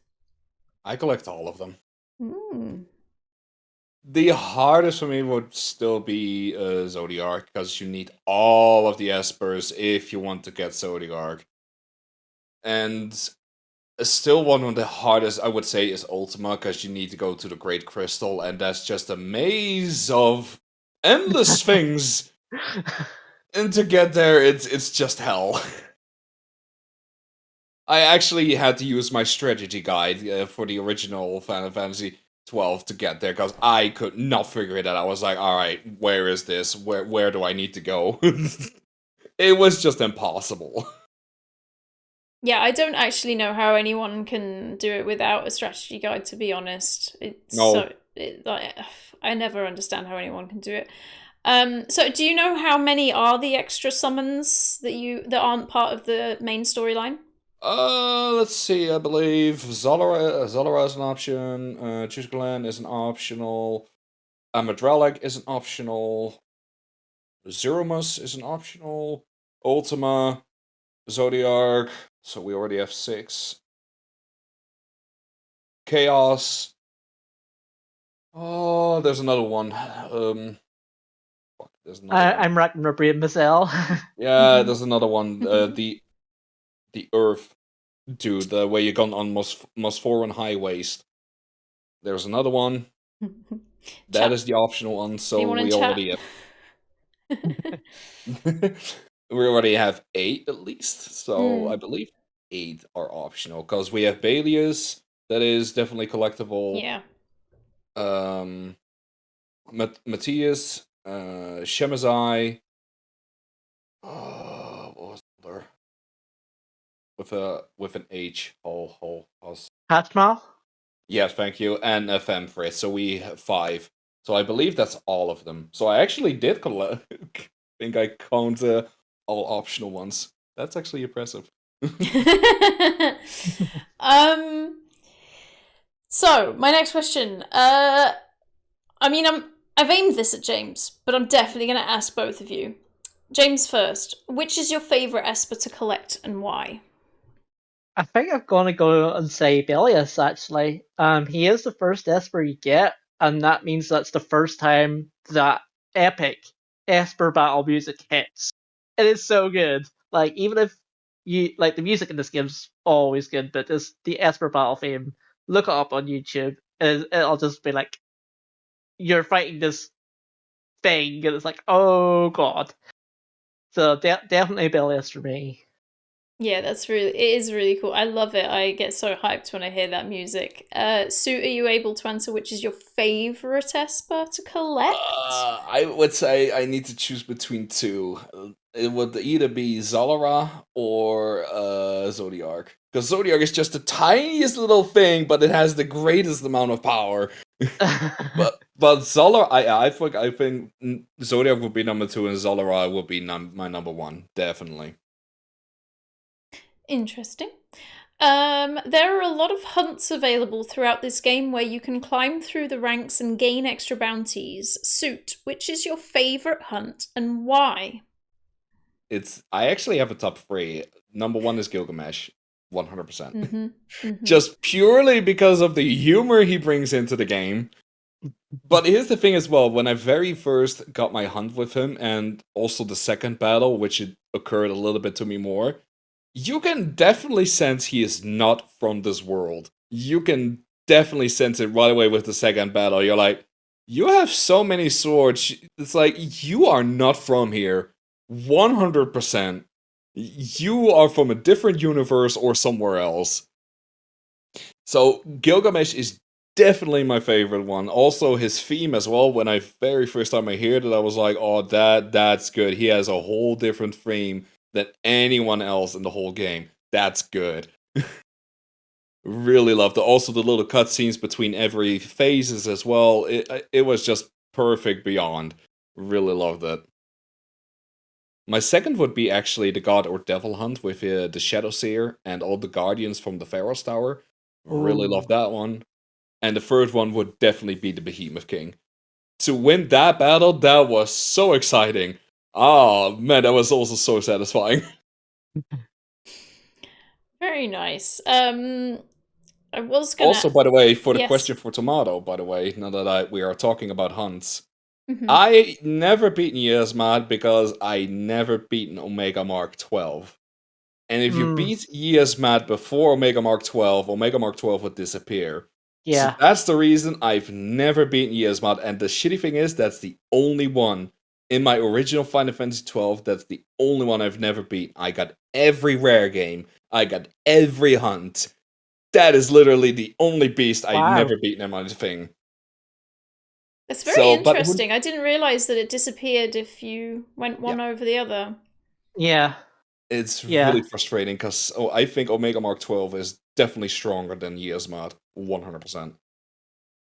I collect all of them. The hardest for me would still be Zodiac, because you need all of the espers if you want to get Zodiac. And still one of the hardest, I would say, is Ultima, because you need to go to the Great Crystal, and that's just a maze of endless things. And to get there, it's just hell. I actually had to use my strategy guide for the original Final Fantasy 12 to get there because I could not figure it out. I was like, all right, where is this? Where do I need to go? It was just impossible. Yeah, I don't actually know how anyone can do it without a strategy guide, to be honest. No. I never understand how anyone can do it. So do you know how many are the extra summons that aren't part of the main storyline? Let's see. I believe Zolara is an option. Chusgalan is an optional. Amadralek is an optional. Zeromus is an optional. Ultima, Zodiark. So we already have 6. Chaos. Oh, there's another one. Fuck, there's another one. I'm racking my brain myself. Yeah, there's another one. The Earth dude, the where you gone on most foreign high waste. There's another one. That is the optional one. So Anyone in we chat? already have. We already have 8 at least. So I believe 8 are optional because we have Balius. That is definitely collectible. Yeah. Matthias, Shemazai. What was there? With an H. Hatchmal? Yes, thank you. And a Femfrit. So we have 5. So I believe that's all of them. So I actually did think I count all optional ones. That's actually impressive. So my next question. I've aimed this at James, but I'm definitely going to ask both of you. James first. Which is your favorite Esper to collect and why? I think I'm gonna go and say Belius actually. He is the first Esper you get, and that means that's the first time that epic Esper battle music hits. It is so good. Like even if you like the music in this game's always good, but just the Esper battle theme, look it up on YouTube. It'll just be like you're fighting this thing, and it's like, oh god. So definitely Belius for me. Yeah, it is really cool. I love it. I get so hyped when I hear that music. Sue, are you able to answer which is your favorite Esper to collect? I would say I need to choose between 2. It would either be Zolara or Zodiark. Because Zodiark is just the tiniest little thing, but it has the greatest amount of power. But Zolara, I think Zodiark would be number 2 and Zolara would be my number 1, definitely. Interesting. There are a lot of hunts available throughout this game where you can climb through the ranks and gain extra bounties. Suit, which is your favorite hunt and why? I actually have a top 3. Number 1 is Gilgamesh, 100%. Just purely because of the humor he brings into the game. But here's the thing as well, when I very first got my hunt with him, and also the second battle, which it occurred a little bit to me more, you can definitely sense he is not from this world. You can definitely sense it right away with the second battle. You're like, you have so many swords. It's like, you are not from here. 100%. You are from a different universe or somewhere else. So Gilgamesh is definitely my favorite one. Also his theme as well. When I very first time I heard it, I was like, oh, that's good. He has a whole different theme than anyone else in the whole game. That's good. Really loved it. Also the little cutscenes between every phases as well. It was just perfect beyond. Really loved it. My second would be actually the God or Devil Hunt with the Shadow Seer and all the Guardians from the Pharaoh's Tower. Really love that one. And the third one would definitely be the Behemoth King. To win that battle, that was so exciting. Oh man, that was also so satisfying. Very nice. I was gonna. Also, by the way, for the Yes. question for Tomato, by the way, now that we are talking about hunts, Mhm. I never beaten Yasmad because I never beaten Omega Mark 12. And if you beat Yasmad before Omega Mark 12, Omega Mark 12 would disappear. So Yeah. that's the reason I've never beaten Yasmad, and the shitty thing is that's the only one in my original Final Fantasy XII, that's the only one I've never beat. I got every rare game. I got every hunt. That is literally the only beast I Wow. never beaten in my thing. It's very But interesting. I didn't realize that it disappeared if you went one over the other. Yeah. It's Yeah. really frustrating because I think Omega Mark 12 is definitely stronger than Yasmat, 100%.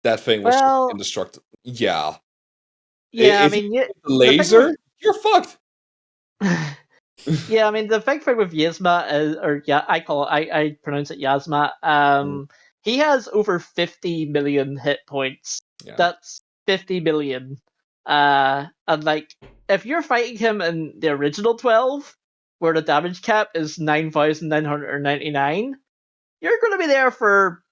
That thing was just Well, indestructible. Yeah. yeah. I If you mean, hit the the thing with laser, you're fucked. yeah, I mean the big thing with Yasma is, or yeah, I pronounce it Yasma. He has over 50 million hit points. Yeah. That's 50 million. And like if you're fighting him in the original 12, where the damage cap is 9,999, you're going to be there for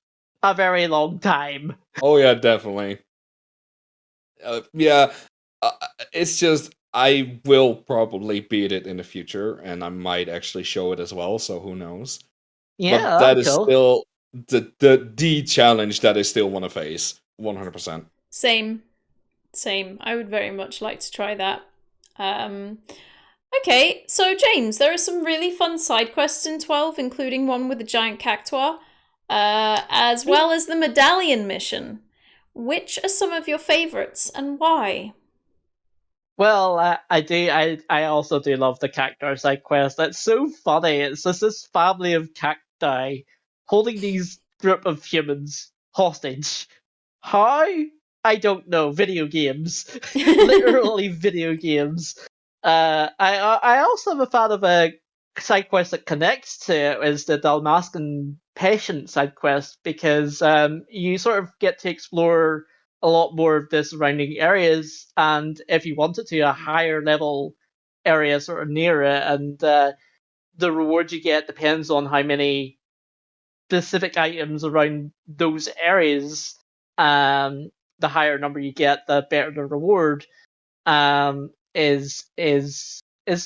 a very long time. Oh yeah, definitely. Yeah, it's just I will probably beat it in the future, and I might actually show it as well. So who knows? Yeah, But that that'd be is cool. still the challenge that I still want to face, 100%. Same. I would very much like to try that. Okay, so James, there are some really fun side quests in 12, including one with the giant cactuar, as well as the medallion mission. Which are some of your favourites and why? Well, I do. I also do love the cactuar side quest. It's so funny. It's just this family of cacti holding these group of humans hostage. How? I don't know. Video games, literally video games. I also am a fan of a side quest that connects to it is the Dalmascan patient side quest because you sort of get to explore a lot more of the surrounding areas, and if you wanted to, a higher level area sort of near it, and the reward you get depends on how many specific items around those areas. The higher number you get, the better the reward. Is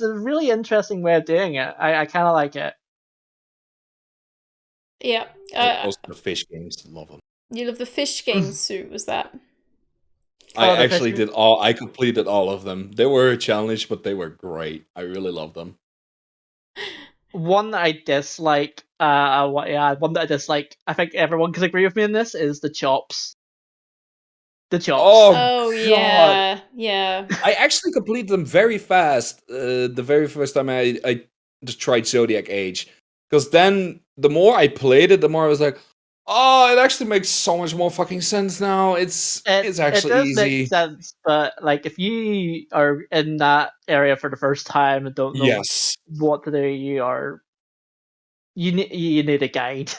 a really interesting way of doing it. I kind of like it. Yeah. Also, the fish games, love them. You love the fish game suit, was that? I Oh, the actually fish. did all. I completed all of them. They were a challenge, but they were great. I really love them. One that I dislike, one that I dislike. I think everyone can agree with me on this is the chops. The chops. Oh Oh, god! yeah. I actually completed them very fast. The very first time I just tried Zodiac Age, because then the more I played it, the more I was like, oh, it actually makes so much more fucking sense now. It's It actually does make easy. sense, but like if you are in that area for the first time and don't know Yes. what to do, you need a guide.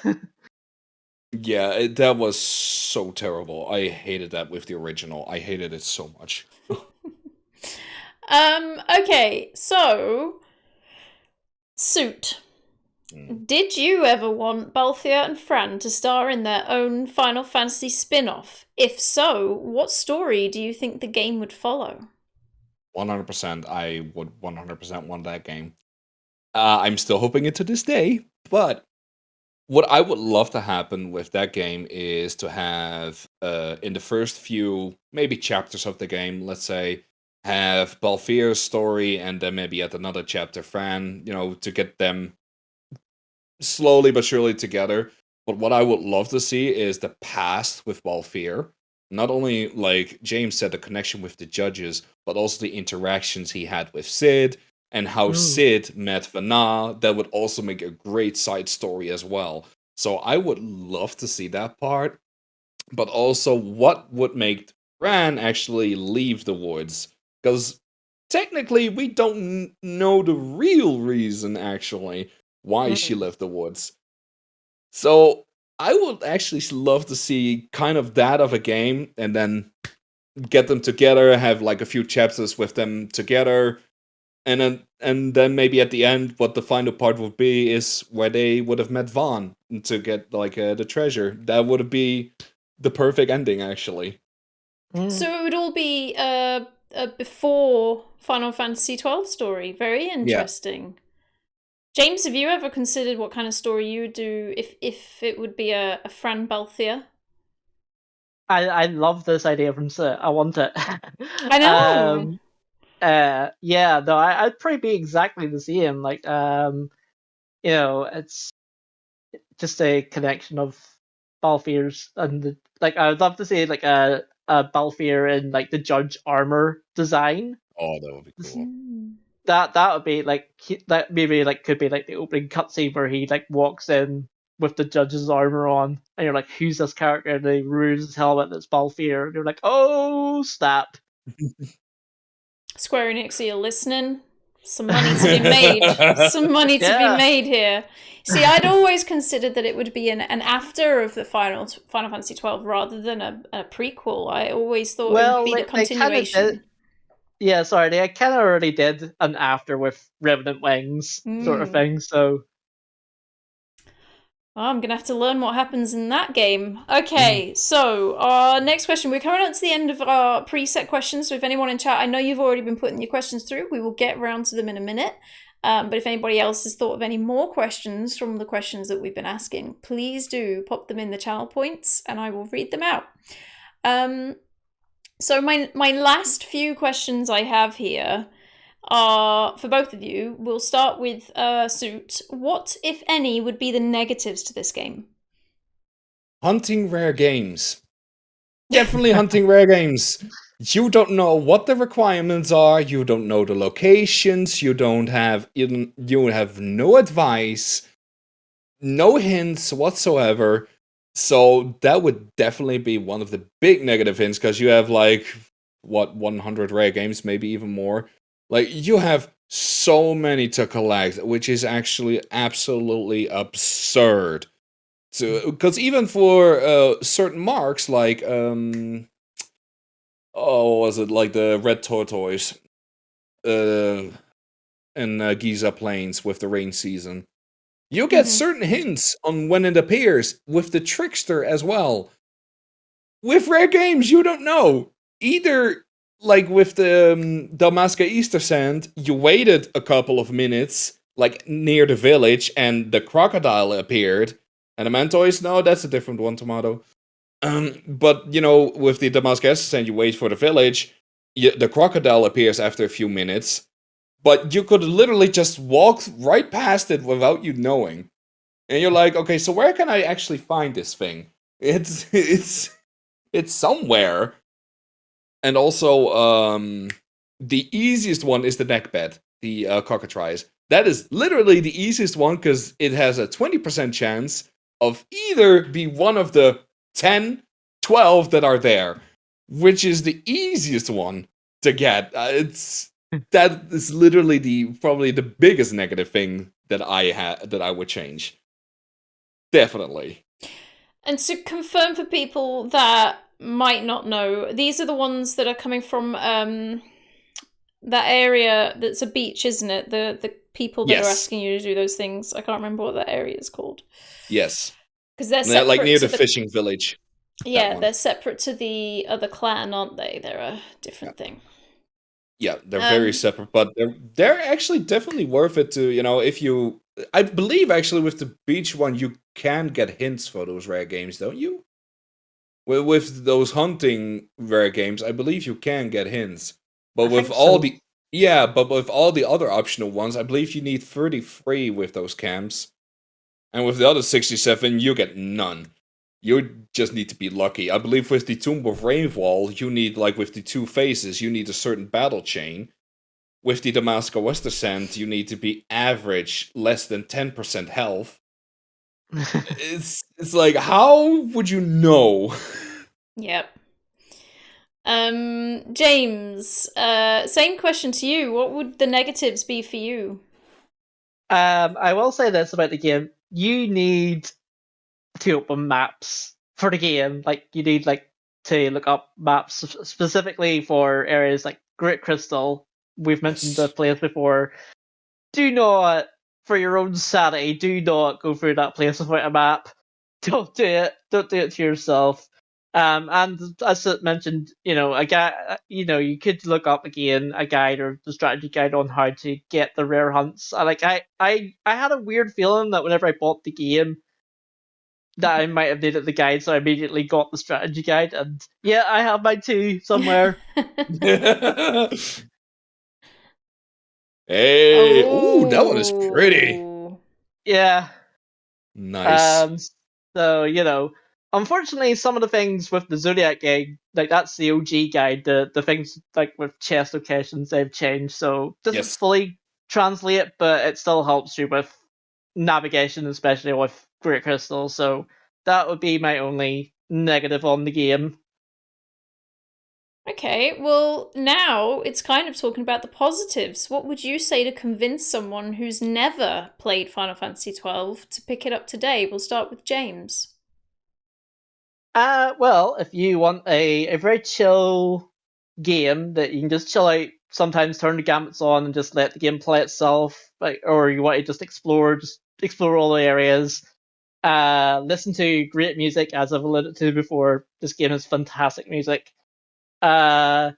Yeah, that was so terrible. I hated that with the original. I hated it so much. Okay, so Suit. Did you ever want Balthier and Fran to star in their own Final Fantasy spin-off? If so, what story do you think the game would follow? 100%. I would 100% want that game. I'm still hoping it to this day, but what I would love to happen with that game is to have, in the first few, maybe chapters of the game, let's say, have Balthier's story and then maybe at another chapter Fran, to get them slowly but surely together. But what I would love to see is the past with Balthier. Not only, like James said, the connection with the judges, but also the interactions he had with Sid and how Mm. Sid met Vana. That would also make a great side story as well. So I would love to see that part. But also, what would make Ran actually leave the woods? Because technically, we don't know the real reason, actually, why she Mm. left the woods. So I would actually love to see kind of that of a game and then get them together, have like a few chapters with them together, and then maybe at the end what the final part would be is where they would have met Vaughn to get like the treasure. That would be the perfect ending actually. Mm. So it would all be a before Final Fantasy 12 story. Very Yeah. interesting. James, have you ever considered what kind of story you would do if it would be a Fran Balthier? I love this idea from Sir. I want it. I know. Yeah, no, I'd probably be exactly the same. Like, it's just a connection of Balthier's and like I would love to see like a Balthier in like the judge armor design. Oh, that would be cool. That would be like that maybe like could be like the opening cutscene where he like walks in with the judge's armor on, and you're like, who's this character? And he removes his helmet. That's Balthier. And you're like, oh snap! Square Enix, are you listening? Some money to be made. Some money to be made here. See, I'd always considered that it would be an after of the Final Fantasy XII rather than a prequel. I always thought it would be the continuation. Yeah, sorry, they kind of already did an after with Revenant Wings sort of thing, so... Oh, I'm going to have to learn what happens in that game. Okay, so our next question. We're coming up to the end of our preset questions, so if anyone in chat, I know you've already been putting your questions through, we will get around to them in a minute. But if anybody else has thought of any more questions from the questions that we've been asking, please do pop them in the channel points and I will read them out. So my last few questions I have here are for both of you. We'll start with Suit. What, if any, would be the negatives to this game? Hunting rare games. Definitely hunting rare games. You don't know what the requirements are. You don't know the locations. You have no advice, no hints whatsoever. So that would definitely be one of the big negative hints, because you have 100 rare games, maybe even more. Like, you have so many to collect, which is actually absolutely absurd. Because even for certain marks, like was it like the red tortoise in Giza Plains with the rain season? You get certain hints on when it appears with the trickster as well. With rare games, you don't know. Either, like with the Damaska Easter Sand, you waited a couple of minutes, like near the village, and the crocodile appeared. And the Mantoise, no, that's a different one, Tomato. But, with the Damaska Easter Sand, you wait for the village, the crocodile appears after a few minutes, but you could literally just walk right past it without you knowing. And you're like, okay, so where can I actually find this thing? It's somewhere. And also, the easiest one is the neckbed, the cockatrice. That is literally the easiest one, because it has a 20% chance of either be one of the 10, 12 that are there, which is the easiest one to get. That is literally probably the biggest negative thing that I would change. Definitely. And to confirm for people that might not know, these are the ones that are coming from that area that's a beach, isn't it? The people that are asking you to do those things. I can't remember what that area is called. Yes. Because they're separate, like near the fishing village. Yeah, they're separate to the other clan, aren't they? They're a different thing. Yeah, they're very separate, but they're actually definitely worth it to, if you... I believe, actually, with the beach one, you can get hints for those rare games, don't you? With those hunting rare games, I believe you can get hints. But with all the... Yeah, but with all the other optional ones, I believe you need 33 with those camps. And with the other 67, you get none. You just need to be lucky. I believe with the Tomb of Rainfall, you need, like with the two faces, you need a certain battle chain. With the Damaska Wester Sand, you need to be average, less than 10% health. It's like, how would you know? Yep. James, same question to you. What would the negatives be for you? I will say this about the game. You need to open maps for the game. Like, you need to look up maps specifically for areas like Great Crystal. We've mentioned the place before. Do not, for your own sanity, do not go through that place without a map. Don't do it. Don't do it to yourself. And as I mentioned, a guy, you could look up again a guide or the strategy guide on how to get the rare hunts. I had a weird feeling that whenever I bought the game, that I might have needed the guide, so I immediately got the strategy guide. And yeah, I have mine too somewhere. Hey, ooh, that one is pretty. Oh. Yeah. Nice. So, unfortunately, some of the things with the Zodiac guide, like that's the OG guide, the things like with chest locations, they've changed. So, it doesn't Yes. fully translate, but it still helps you with navigation, especially with Great Crystal. So, that would be my only negative on the game. Okay, well, now it's kind of talking about the positives. What would you say to convince someone who's never played Final Fantasy XII to pick it up today? We'll start with James. Well, if you want a very chill game that you can just chill out, sometimes turn the gambits on and just let the game play itself, like, or you want to just explore all the areas. Listen to great music, as I've alluded to before. This game has fantastic music. Uh,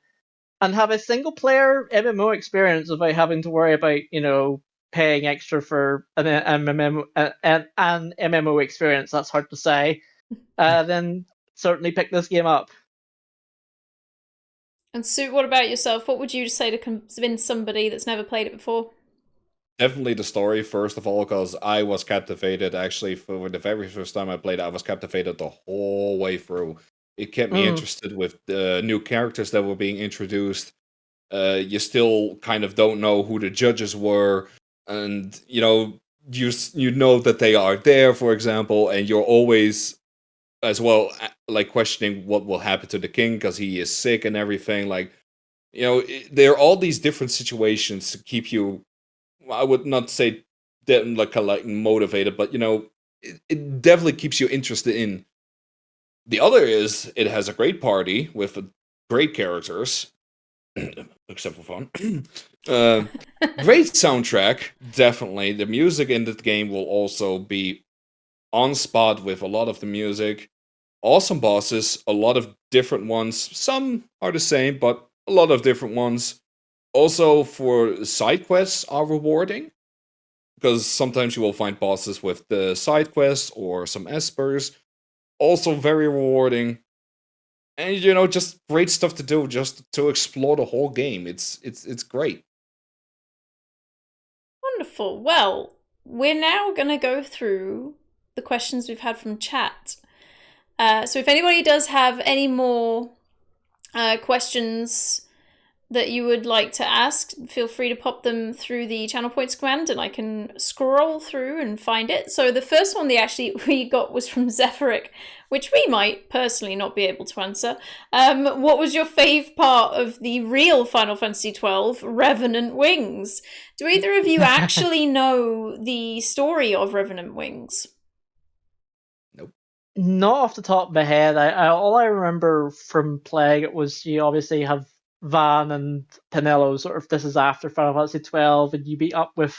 and have a single player MMO experience without having to worry about, paying extra for an MMO experience. That's hard to say. Then certainly pick this game up. And Sue, what about yourself? What would you say to convince somebody that's never played it before? Definitely the story, first of all, because I was captivated actually for the very first time I played it. I was captivated the whole way through. It kept me Mm. interested with the new characters that were being introduced. You still kind of don't know who the judges were, and you know that they are there, for example, and you're always as well like questioning what will happen to the king because he is sick and everything. Like there are all these different situations to keep you. I would not say that like kind of like motivated, but it definitely keeps you interested in. The other is it has a great party with great characters, except for fun. uh, Great soundtrack, definitely. The music in the game will also be on spot with a lot of the music. Awesome bosses, a lot of different ones. Some are the same, but a lot of different ones. Also, for side quests are rewarding because sometimes you will find bosses with the side quests or some espers. Also, very rewarding, and just great stuff to do, just to explore the whole game. It's great. Wonderful. Well, we're now going to go through the questions we've had from chat. So if anybody does have any more questions that you would like to ask, feel free to pop them through the channel points command and I can scroll through and find it. So the first one we got was from Zephyrek, which we might personally not be able to answer. What was your fave part of the real Final Fantasy XII, Revenant Wings? Do either of you actually know the story of Revenant Wings? Nope. Not off the top of my head. All I remember from playing it was you obviously have Van and Pinello. Sort of, this is after Final Fantasy 12, and you meet up with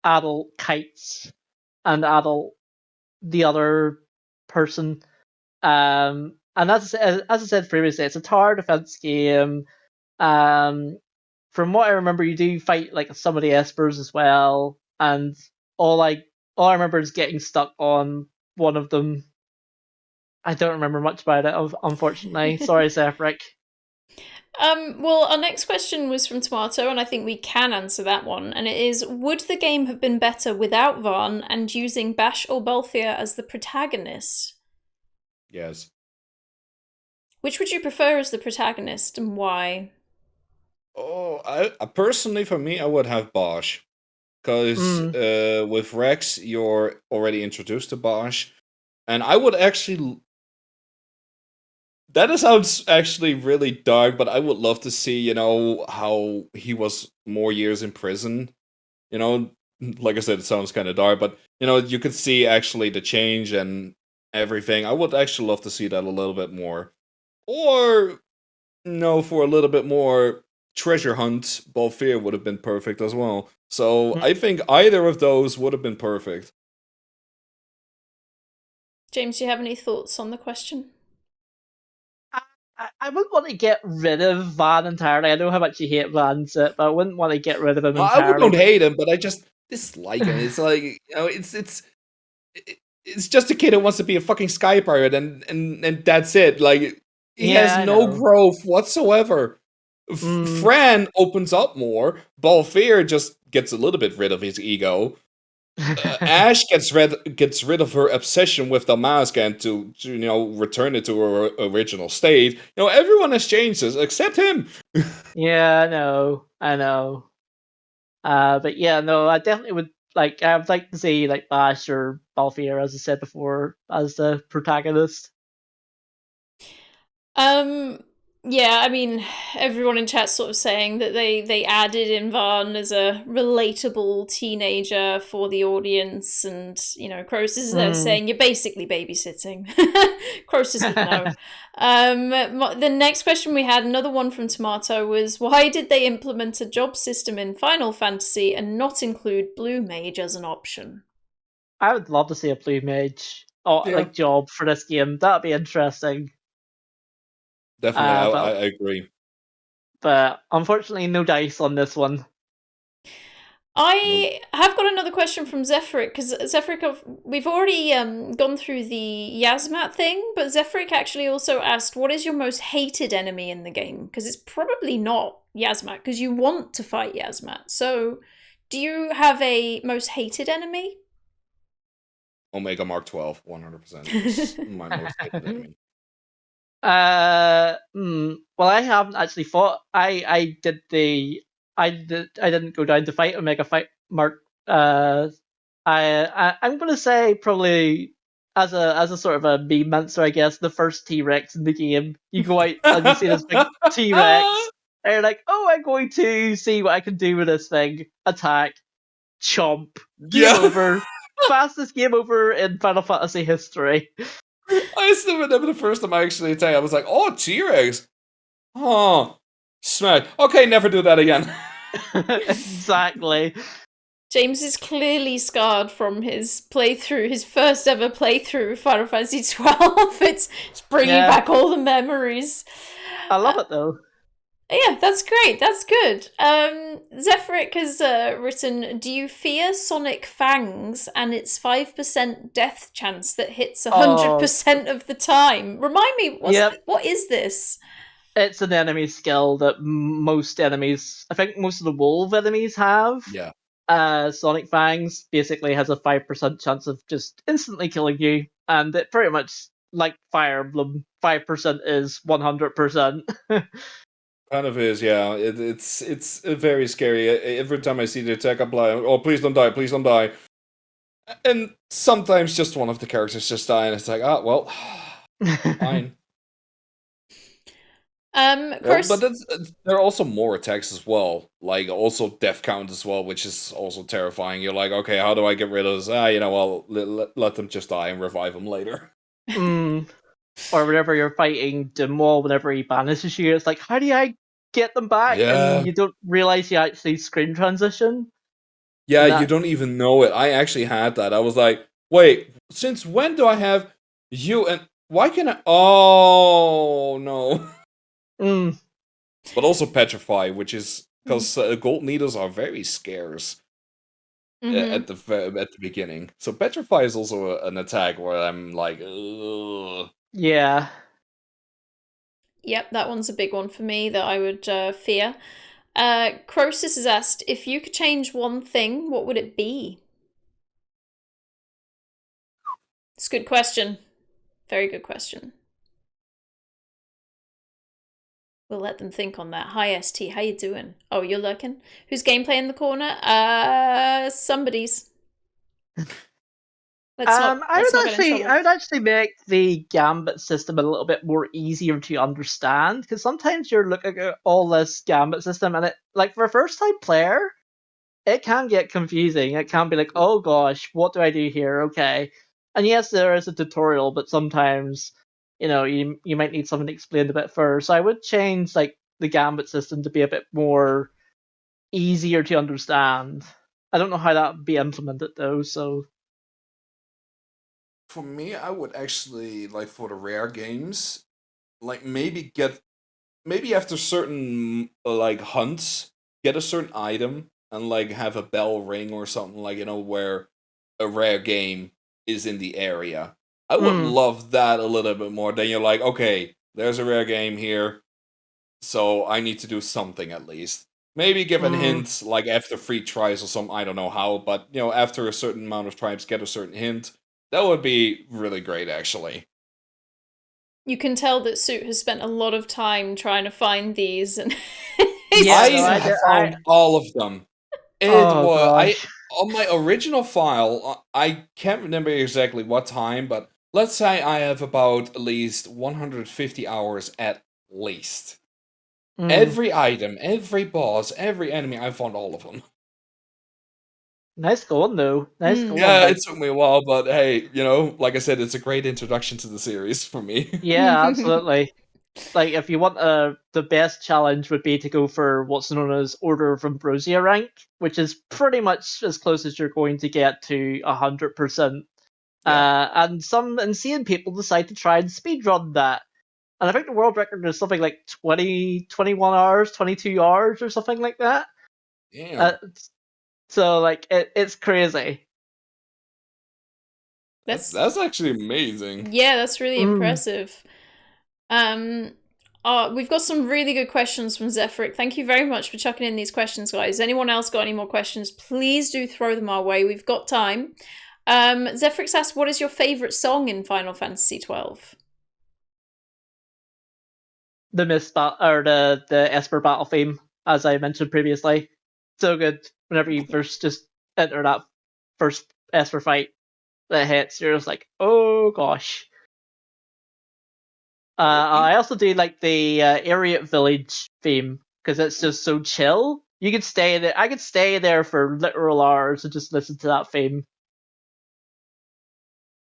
adult Kites and adult the other person. And as I said previously, it's a tower defense game. Um, from what I remember, you do fight like some of the espers as well, and all I all I remember is getting stuck on one of them. I don't remember much about it, unfortunately. Sorry, Zephyrek. Well, our next question was from Tomato, and I think we can answer that one. And it is: would the game have been better without Varn and using Bash or Balthier as the protagonist? Yes. Which would you prefer as the protagonist, and why? Oh, I personally, for me, I would have Bosch. Because Mm. with Rex, you're already introduced to Bosch. And I would actually. That sounds actually really dark, but I would love to see, how he was more years in prison. You know, like I said, it sounds kind of dark, but, you could see actually the change and everything. I would actually love to see that a little bit more. Or, for a little bit more treasure hunt, Balthier would have been perfect as well. So I think either of those would have been perfect. James, do you have any thoughts on the question? I wouldn't want to get rid of Van entirely. I know how much you hate Van, but I wouldn't want to get rid of him No, I entirely. don't hate him, but I just dislike him. It's like it's just a kid who wants to be a fucking sky pirate, and that's it. Like he Yeah, has I no know. growth whatsoever. Mm. Fran opens up more. Balthier just gets a little bit rid of his ego. Ash gets rid of her obsession with the mask and to return it to her original state. Everyone has changes except him. Yeah, I know. But yeah, no, I definitely would like. I would like to see like Bash or Balthier, as I said before, as the protagonist. Um, yeah, I mean, everyone in chat's sort of saying that they added Invan as a relatable teenager for the audience, and Croesus is there Mm. saying you're basically babysitting. Croesus would know. The next question we had, another one from Tomato, was why did they implement a job system in Final Fantasy and not include Blue Mage as an option? I would love to see a blue mage or Yeah, like job for this game. That'd be interesting. definitely. I, But I I agree. but unfortunately, no dice on this one. Nope. I have got another question from Zephyric, because Zephyric, we've already gone through the Yasmat thing, but Zephyric actually also asked, what is your most hated enemy in the game? Because it's probably not Yasmat, because you want to fight Yasmat. So, do you have a most hated enemy? Omega Mark 12, 100% is my most hated enemy. Well, I haven't actually fought. I didn't go down to fight Omega Fight Mark. I'm gonna say probably as a sort of a meme answer, I guess, the first T-Rex in the game. You go out and you see this big T-Rex, and you're like, oh, I'm going to see what I can do with this thing. Attack, chomp, game Yeah. over. Fastest game over in Final Fantasy history. I still remember the first time I actually attacked. I was like, oh, T-Rex. Oh, smack. Okay, never do that again. Exactly. James is clearly scarred from his playthrough, his first ever playthrough of Final Fantasy XII. It's bringing Yeah, back all the memories. I love it though. Yeah, that's great. That's good. Zephyric has written, do you fear Sonic Fangs and its 5% death chance that hits Oh, 100% of the time? Remind me, yep. what is this? It's an enemy skill that most enemies, I think most of the wolf enemies have. Yeah. Sonic Fangs basically has a 5% chance of just instantly killing you, and it pretty much, like Fire Emblem, 5% is 100%. Kind of is, yeah. It's very scary. Every time I see the attack, I'm like, oh, please don't die, please don't die. And sometimes just one of the characters just die, and it's like, ah, well, fine. But Chris, there are also more attacks as well, like also death count as well, which is also terrifying. You're like, okay, how do I get rid of this? Well, let them just die and revive them later. Mm. Or whenever you're fighting Dimwall, whenever he banishes you, it's like, how do I get them back? And Yeah. you don't realize you actually screen transition. Yeah, And you that, don't even know it. I actually had that. I was like, wait, since when do I have you and why can I? Oh, no. mm, But also Petrify, which is because gold needles are very scarce mm-hmm. at the beginning. So Petrify is also an attack where I'm like, ugh. yeah. Yep, that one's a big one for me that I would fear. Croesus has asked, if you could change one thing, what would it be? It's a good question. Very good question. We'll let them think on that. Hi, ST. How you doing? Oh, you're lurking? Who's gameplay in the corner? Somebody's. Let's not get in trouble. I would actually make the gambit system a little bit more easier to understand, because sometimes you're looking at all this gambit system and it, like for a first time player, it can get confusing. It can be like, oh gosh, what do I do here? Okay. And yes, there is a tutorial, but sometimes, you might need something explained a bit first. So I would change like the gambit system to be a bit more easier to understand. I don't know how that would be implemented though, so For me, I would actually like for the rare games, like maybe after certain like hunts, get a certain item and like have a bell ring or something like where a rare game is in the area. I would mm, love that a little bit more. Then you're like, okay, there's a rare game here. so I need to do something at least. Maybe give a Mm, hint, like after 3 tries or something. I don't know how, but after a certain amount of tries, get a certain hint. That would be really great, actually. You can tell that Suit has spent a lot of time trying to find these, and yeah, I no, he's I have did. found all of them. It Oh was I gosh. on my original file. I can't remember exactly what time, but let's say I have about at least 150 hours at least. Mm, Every item, every boss, every enemy, I found all of them. nice going though. Nice going. Yeah, Like, it took me a while, but hey, like I said, it's a great introduction to the series for me. yeah, absolutely. Like, if you want the best challenge would be to go for what's known as Order of Ambrosia rank, which is pretty much as close as you're going to get to 100%. Yeah, And some insane people decide to try and speedrun that. And I think the world record is something like 20, 21 hours, 22 hours, or something like that. Uh, damn, so, like, it's crazy. that's that's that's actually amazing. yeah, that's really Mm. impressive. Um, we've got some really good questions from Zephyric. Thank you very much for chucking in these questions, guys. Anyone else got any more questions? Please do throw them our way. We've got time. Zephyric asks, what is your favorite song in Final Fantasy 12? The or the Esper battle theme, as I mentioned previously. So good. Whenever you first just enter that first Esper fight that hits, you're just like, oh gosh. I also do like the Ariat Village theme because it's just so chill. You could stay there. I could stay there for literal hours and just listen to that theme.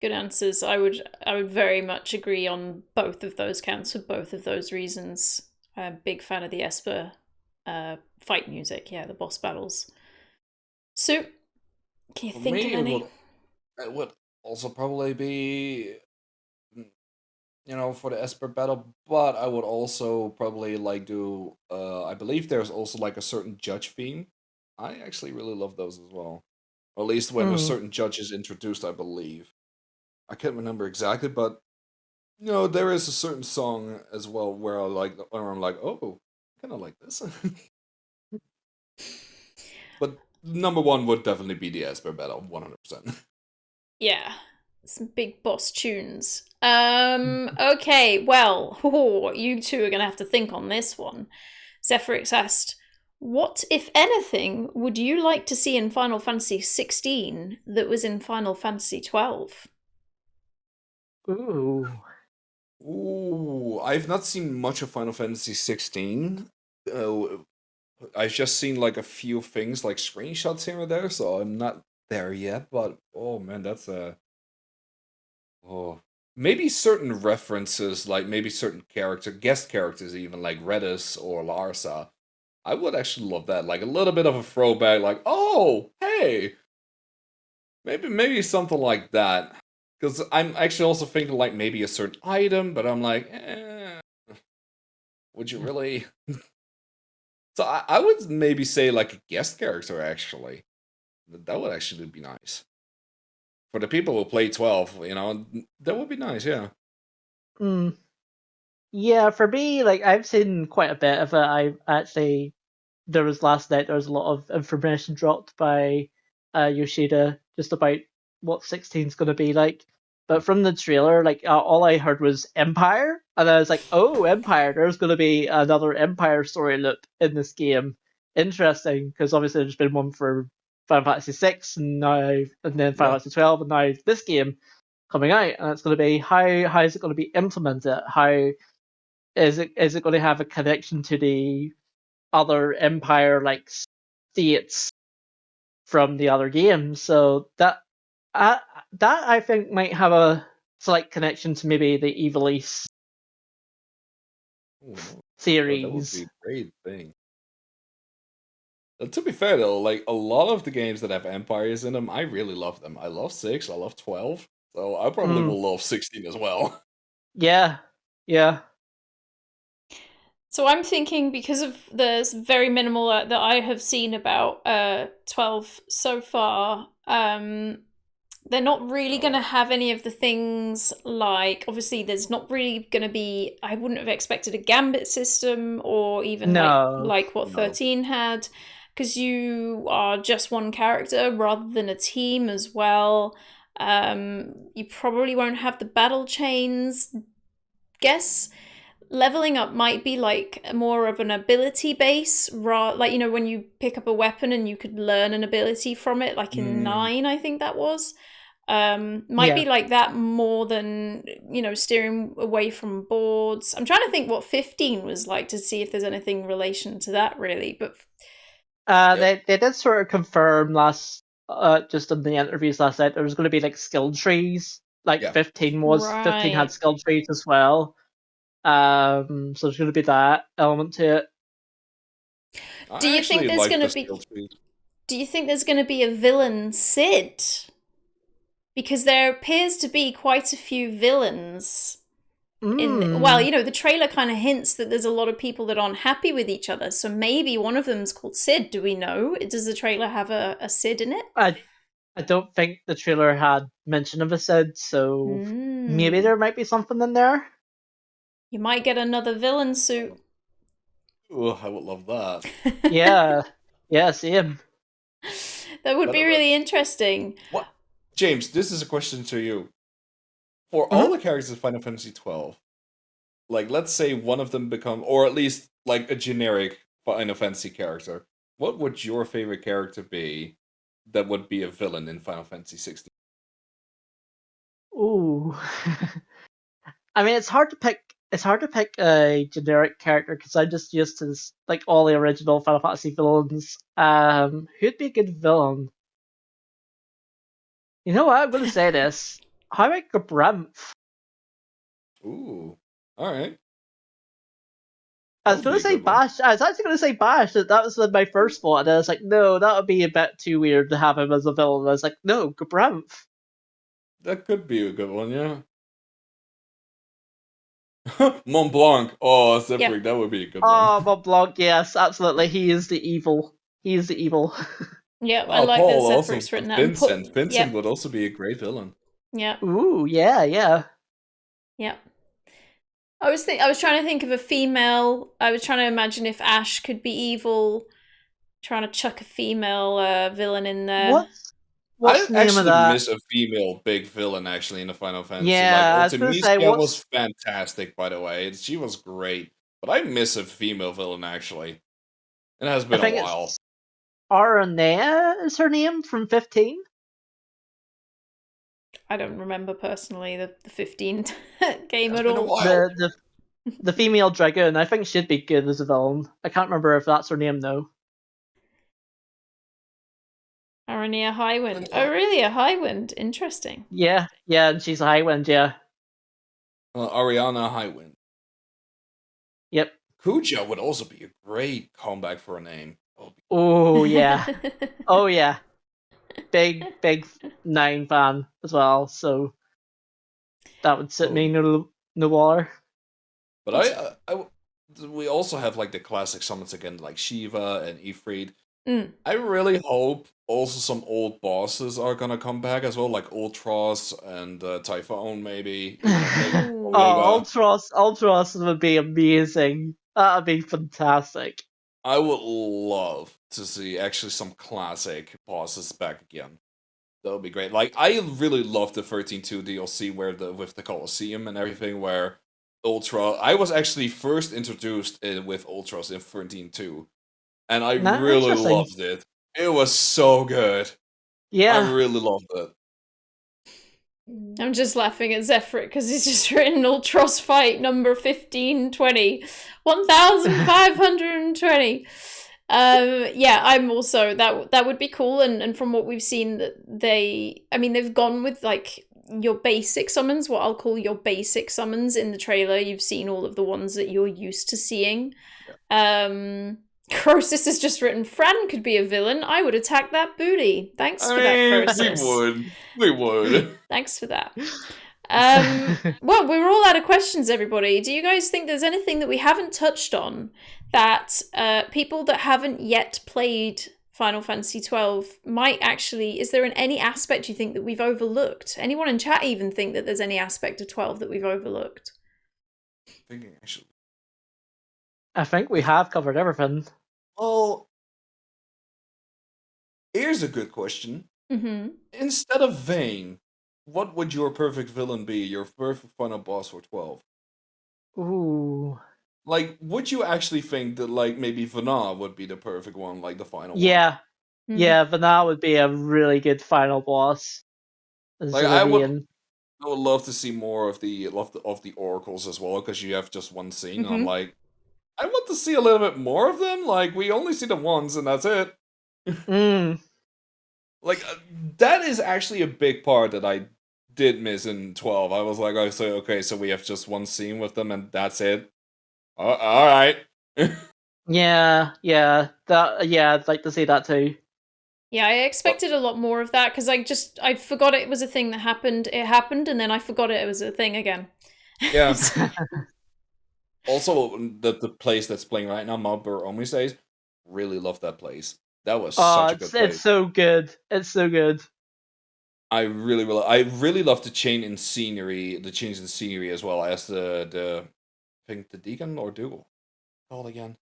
Good answers. I would very much agree on both of those counts for both of those reasons. I'm a big fan of the Esper fight music. Yeah, the boss battles. So, can you For think of me, it any? would also probably be for the Esper battle, but I would also probably like do I believe there's also like a certain judge theme. I actually really love those as well. Or at least when a Mm. certain judge is introduced, I believe. I can't remember exactly, but there is a certain song as well where I'm like, oh, kind of like this. But number one would definitely be the Esper battle, 100%. Yeah, some big boss tunes. Okay, well, you two are gonna have to think on this one. Zephyrix asked, what, if anything, would you like to see in Final Fantasy 16 that was in Final Fantasy 12? Ooh. Ooh, I've not seen much of Final Fantasy 16. Uh, I've just seen like a few things, like screenshots here and there, so I'm not there yet. But oh man, that's oh maybe certain references, like maybe certain guest characters, even like Redis or Larsa. I would actually love that, like a little bit of a throwback, like oh hey, maybe something like that. Because I'm actually also thinking like maybe a certain item, but I'm like, would you really? So I would maybe say like a guest character actually. That would actually be nice. For the people who play 12, that would be nice, yeah. Mm. Yeah, for me, like I've seen quite a bit of it. I actually there was last night. There was a lot of information dropped by Yoshida just about what 16's going to be like. But from the trailer, like all I heard was Empire, and I was like, "Oh, Empire! There's going to be another Empire story loop in this game. Interesting, because obviously there's been one for Final Fantasy VI, and then Final Yeah. Fantasy 12, and now this game coming out, and it's going to be how is it going to be implemented? How is it going to have a connection to the other Empire like states from the other games? So uh, that I think might have a slight connection to maybe the Evil East Ooh, no. That would be series. a great thing. To be fair though, like a lot of the games that have empires in them, I really love them. I love 6, I love 12, so I probably Mm, will love 16 as well. yeah, yeah. So I'm thinking, because of the very minimal that I have seen about 12 so far, they're not really going to have any of the things like, obviously there's not really going to be, I wouldn't have expected a gambit system or even No. like what 13 had, because you are just one character rather than a team as well. You probably won't have the battle chains. Guess leveling up might be like more of an ability base, like, you know, when you pick up a weapon and you could learn an ability from it, like in 9, I think that was. Might be like that more than, you know, steering away from boards. I'm trying to think what 15 was like to see if there's anything in relation to that really, but they did sort of confirm just in the interviews last night there was going to be like skill trees, like 15 had skill trees as well. So there's going to be that element to it. Do you think there's going to be a villain Sid? Because there appears to be quite a few villains. Well, you know, the trailer kind of hints that there's a lot of people that aren't happy with each other. So maybe one of them's called Sid. Do we know? Does the trailer have a Sid in it? I don't think the trailer had mention of a Sid, so maybe there might be something in there. You might get another villain suit. Oh, I would love that. Yeah, same. That would be really interesting. What? James, this is a question to you. For all the characters in Final Fantasy XII, like, let's say one of them become, or at least, like, a generic Final Fantasy character, what would your favorite character be that would be a villain in Final Fantasy XVI? Ooh. I mean, it's hard to pick a generic character because I'm just used to like all the original Final Fantasy villains. Who'd be a good villain? You know what? I'm going to say this. How about Gabremph? Ooh, all right. I was going to say Bash. I was actually going to say Bash. That was my first thought, and I was like, no, that would be a bit too weird to have him as a villain. I was like, no, Gabremph. That could be a good one, yeah. Mont Blanc. Oh, Zephyr, that would be a good one. Oh, Mont Blanc, yes, absolutely. He is the evil. Yeah, I like that Zephyr's written that. Vincent would also be a great villain. Yeah. Ooh, yeah. Yeah. I was trying to think of a female. I was trying to imagine if Ash could be evil, trying to chuck a female villain in there. What's the name of that? I miss a female big villain actually in the Final Fantasy. Yeah, like Artemisia was fantastic, by the way. She was great, but I miss a female villain actually. It has been a while. Aranea is her name from 15. I don't remember personally the 15 game at all. The female dragoon, I think she'd be good as a villain. I can't remember if that's her name though. Aranea Highwind. Oh, really? A Highwind? Interesting. Yeah, and she's a Highwind, yeah. Ariana Highwind. Yep. Kuja would also be a great comeback for a name. Oh, yeah. Oh, yeah. Big 9 fan as well, so that would sit me no water. But we also have like the classic summons again, like Shiva and Ifrit. I really hope also some old bosses are gonna come back as well, like Ultros and Typhoon maybe. Ultros would be amazing. That would be fantastic. I would love to see actually some classic bosses back again. That would be great. Like, I really love the 13.2 DLC with the Colosseum and everything, where I was actually first introduced with Ultros in 13.2. And I really loved it. It was so good. Yeah. I really loved it. I'm just laughing at Zephyr because he's just written Ultros fight number 1520. 1520. Yeah, I'm also that would be cool, and from what we've seen that they've gone with like your basic summons, what I'll call your basic summons in the trailer. You've seen all of the ones that you're used to seeing. Crosis has just written, Fran could be a villain. I would attack that booty. Thanks for that, Crosis. We would. Thanks for that. Well, we were all out of questions, everybody. Do you guys think there's anything that we haven't touched on that people that haven't yet played Final Fantasy 12 might actually... Is there any aspect you think that we've overlooked? Anyone in chat even think that there's any aspect of 12 that we've overlooked? Thinking actually. I think we have covered everything. Well, here's a good question. Mm-hmm. Instead of Vayne, what would your perfect villain be? Your perfect final boss for 12? Ooh. Like, would you actually think that, like, maybe Vana would be the perfect one, like the final one? Yeah. Mm. Yeah, Vana would be a really good final boss. Like, I would love to see more of the oracles as well, because you have just one scene, and I'm like, I want to see a little bit more of them. Like, we only see them once, and that's it. Like, that is actually a big part that I did miss in 12. I was like, so we have just one scene with them, and that's it. All right. Yeah, I'd like to see that too. Yeah, I expected a lot more of that because I forgot it was a thing that happened. It happened, and then I forgot it was a thing again. Yeah. Also, the place that's playing right now, Malbur Omisays, really love that place. That was such a good place. It's so good. It's so good. I really love the change in scenery as well as the I think the Deacon or Dougal called again.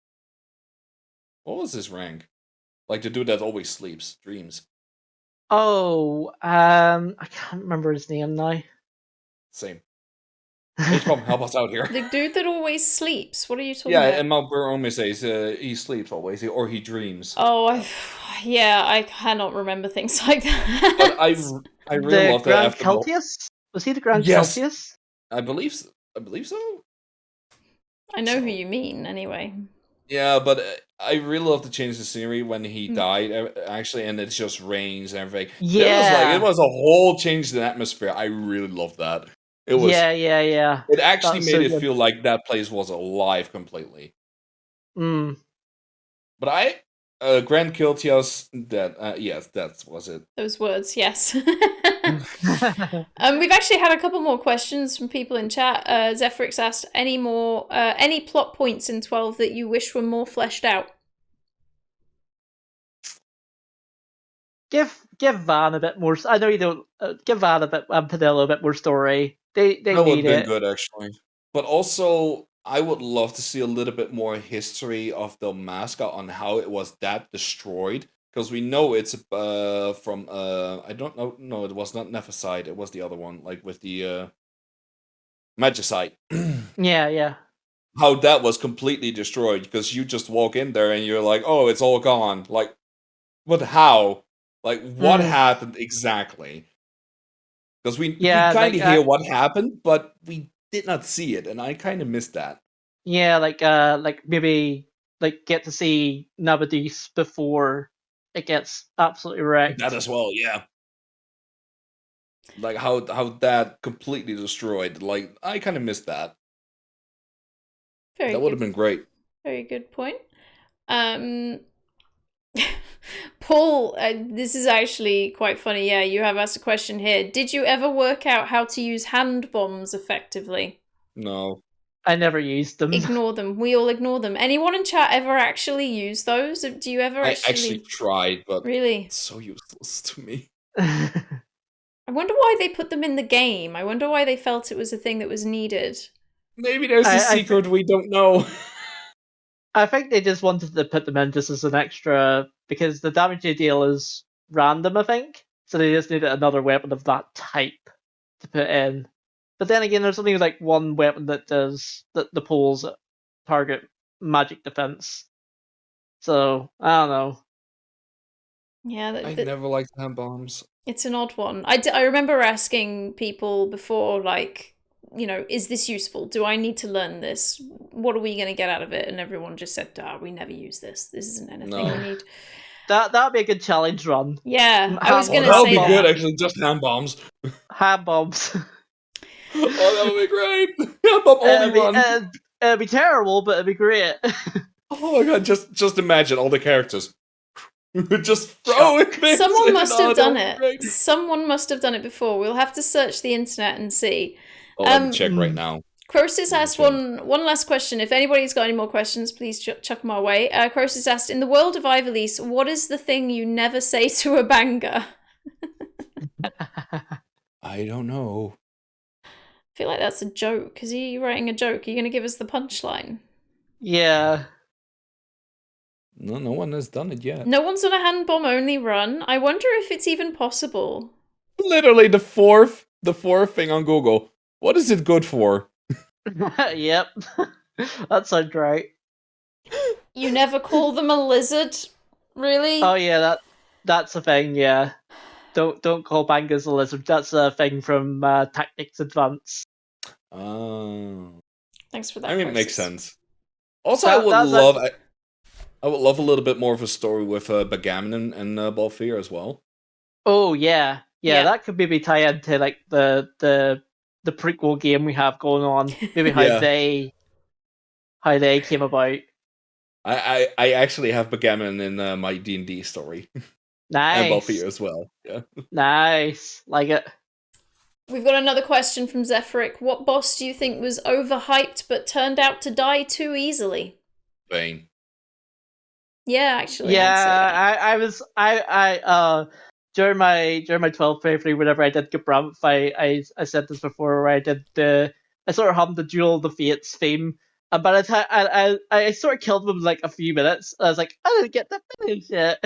What was his rank? Like the dude that always sleeps, dreams. Oh, I can't remember his name now. Same. H-Bomb, help us out here. The dude that always sleeps. What are you talking Yeah, about? and Malbur always says he sleeps always, or he dreams. Oh, I cannot remember things like that. But I really love that Grand after Celtius? Was he the Grand Yes. Celtius? I believe so. I know who you mean, anyway. Yeah, but I really love to change the scenery when he died, actually, and it just rains and everything. Yeah. It was a whole change in atmosphere. I really love that. It was. Yeah. It actually That's made so it good. feel like that place was alive completely. Mm. But Grand Kiltias, yes, that was it. Those words, yes. We've actually had a couple more questions from people in chat. Zephyrix asked, any plot points in 12 that you wish were more fleshed out? Give Van a bit more. I know you don't. Give Van a bit, and Padilla a bit more story. They That would need have been it. good, actually. But also, I would love to see a little bit more history of the mascot on how it was that destroyed. Because we know it's from I don't know. No, it was not Nephesite. It was the other one, like with the Magicite. Yeah. How that was completely destroyed because you just walk in there and you're like, oh, it's all gone. Like, but how? Like, what happened exactly? Because we kind of hear what happened, but we did not see it, and I kind of missed that. Yeah, maybe get to see Nabadis before it gets absolutely wrecked. That as well, yeah. Like how that completely destroyed. Like I kind of missed that. That would have been great. Very good point. Paul, this is actually quite funny. Yeah, you have asked a question here. Did you ever work out how to use hand bombs effectively? No. I never used them. Ignore them. We all ignore them. Anyone in chat ever actually use those? Do you ever I actually tried, but really? It's so useless to me. I wonder why they put them in the game. I wonder why they felt it was a thing that was needed. Maybe there's a secret we don't know. I think they just wanted to put them in just as an extra, because the damage they deal is random, I think. So they just needed another weapon of that type to put in. But then again, there's only like one weapon that does the poles target magic defense. So, I don't know. Yeah, I never liked hand bombs. It's an odd one. I remember asking people before, like, you know, is this useful? Do I need to learn this? What are we going to get out of it? And everyone just said, we never use this. This isn't anything we need. That'd be a good challenge run. Yeah, I was going to say that. That would be good, actually, just hand bombs. Hand bombs. Oh, that would be great. Hand bomb only run. It'd be terrible, but it'd be great. Oh my god, just imagine all the characters. Just throw it. Someone must have done it. Someone must have done it before. We'll have to search the internet and see. Let me check right now. Croesus asked one last question. If anybody's got any more questions, please chuck them our way. Croesus asked, in the world of Ivalice, what is the thing you never say to a banger? I don't know. I feel like that's a joke. Is he writing a joke? Are you going to give us the punchline? Yeah. No one has done it yet. No one's on a hand bomb only run. I wonder if it's even possible. Literally the fourth thing on Google. What is it good for? Yep. That sounds right. You never call them a lizard? Really? Oh yeah, that's a thing, yeah. Don't call bangers a lizard. That's a thing from Tactics Advance. Oh. Thanks for that. I mean, it makes sense. Also, I would love a little bit more of a story with Backgammon and Balthier as well. Oh yeah. That could maybe tie into like the prequel game we have going on. Maybe how they came about. I actually have Backgammon in my D&D story. And Nice. Balthier as well. Yeah. Nice. Like it. We've got another question from Zephyric. What boss do you think was overhyped but turned out to die too easily? Vayne. Yeah, actually. Yeah, I during my 12th playthrough, whenever I did Gabramf, I said this before, where I sort of hummed the Duel of the Fates theme, and by the time I sort of killed him in like a few minutes. I was like, I didn't get the finish yet.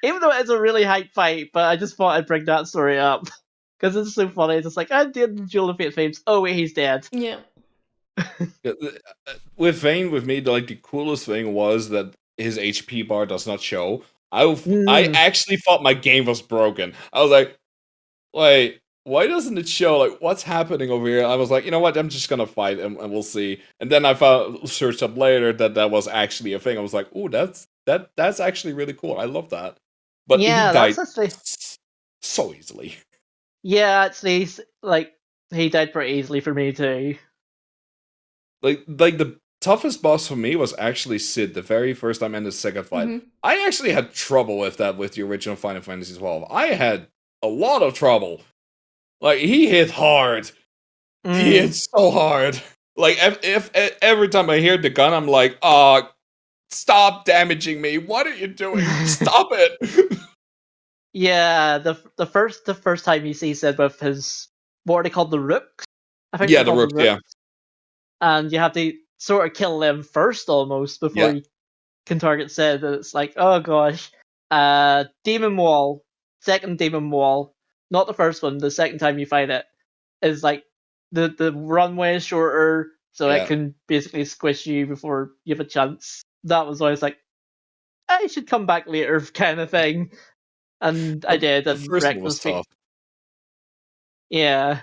Even though it's a really hype fight, but I just thought I'd bring that story up because it's so funny. It's just like, I did the Duel of Fate themes. Oh wait, he's dead. Yeah. With Vayne, with me, the coolest thing was that his HP bar does not show. I actually thought my game was broken. I was like, wait, why doesn't it show? Like, what's happening over here? I was like, you know what? I'm just gonna fight and we'll see. And then I searched up later that was actually a thing. I was like, ooh, that's actually really cool. I love that. But he died so easily. Yeah, actually, like he died pretty easily for me too. Like the toughest boss for me was actually Sid, the very first time in the second fight. Mm-hmm. I actually had trouble with that with the original Final Fantasy XII. I had a lot of trouble. Like, he hit hard. He hit so hard. Like, if every time I hear the gun, I'm like, stop damaging me. What are you doing? Stop it. Yeah, the first time you see Sid with his, what are they called, the Rooks? I think Yeah, they're the called Rooks, yeah. And you have to sort of kill them first almost before you can target Sid. And it's like, oh gosh. Demon Wall, second Demon Wall, not the first one, the second time you fight it, is like the runway is shorter, so it can basically squish you before you have a chance. That was always like, I should come back later kind of thing. And I did, The and first wrecked one was those feet. tough. Yeah.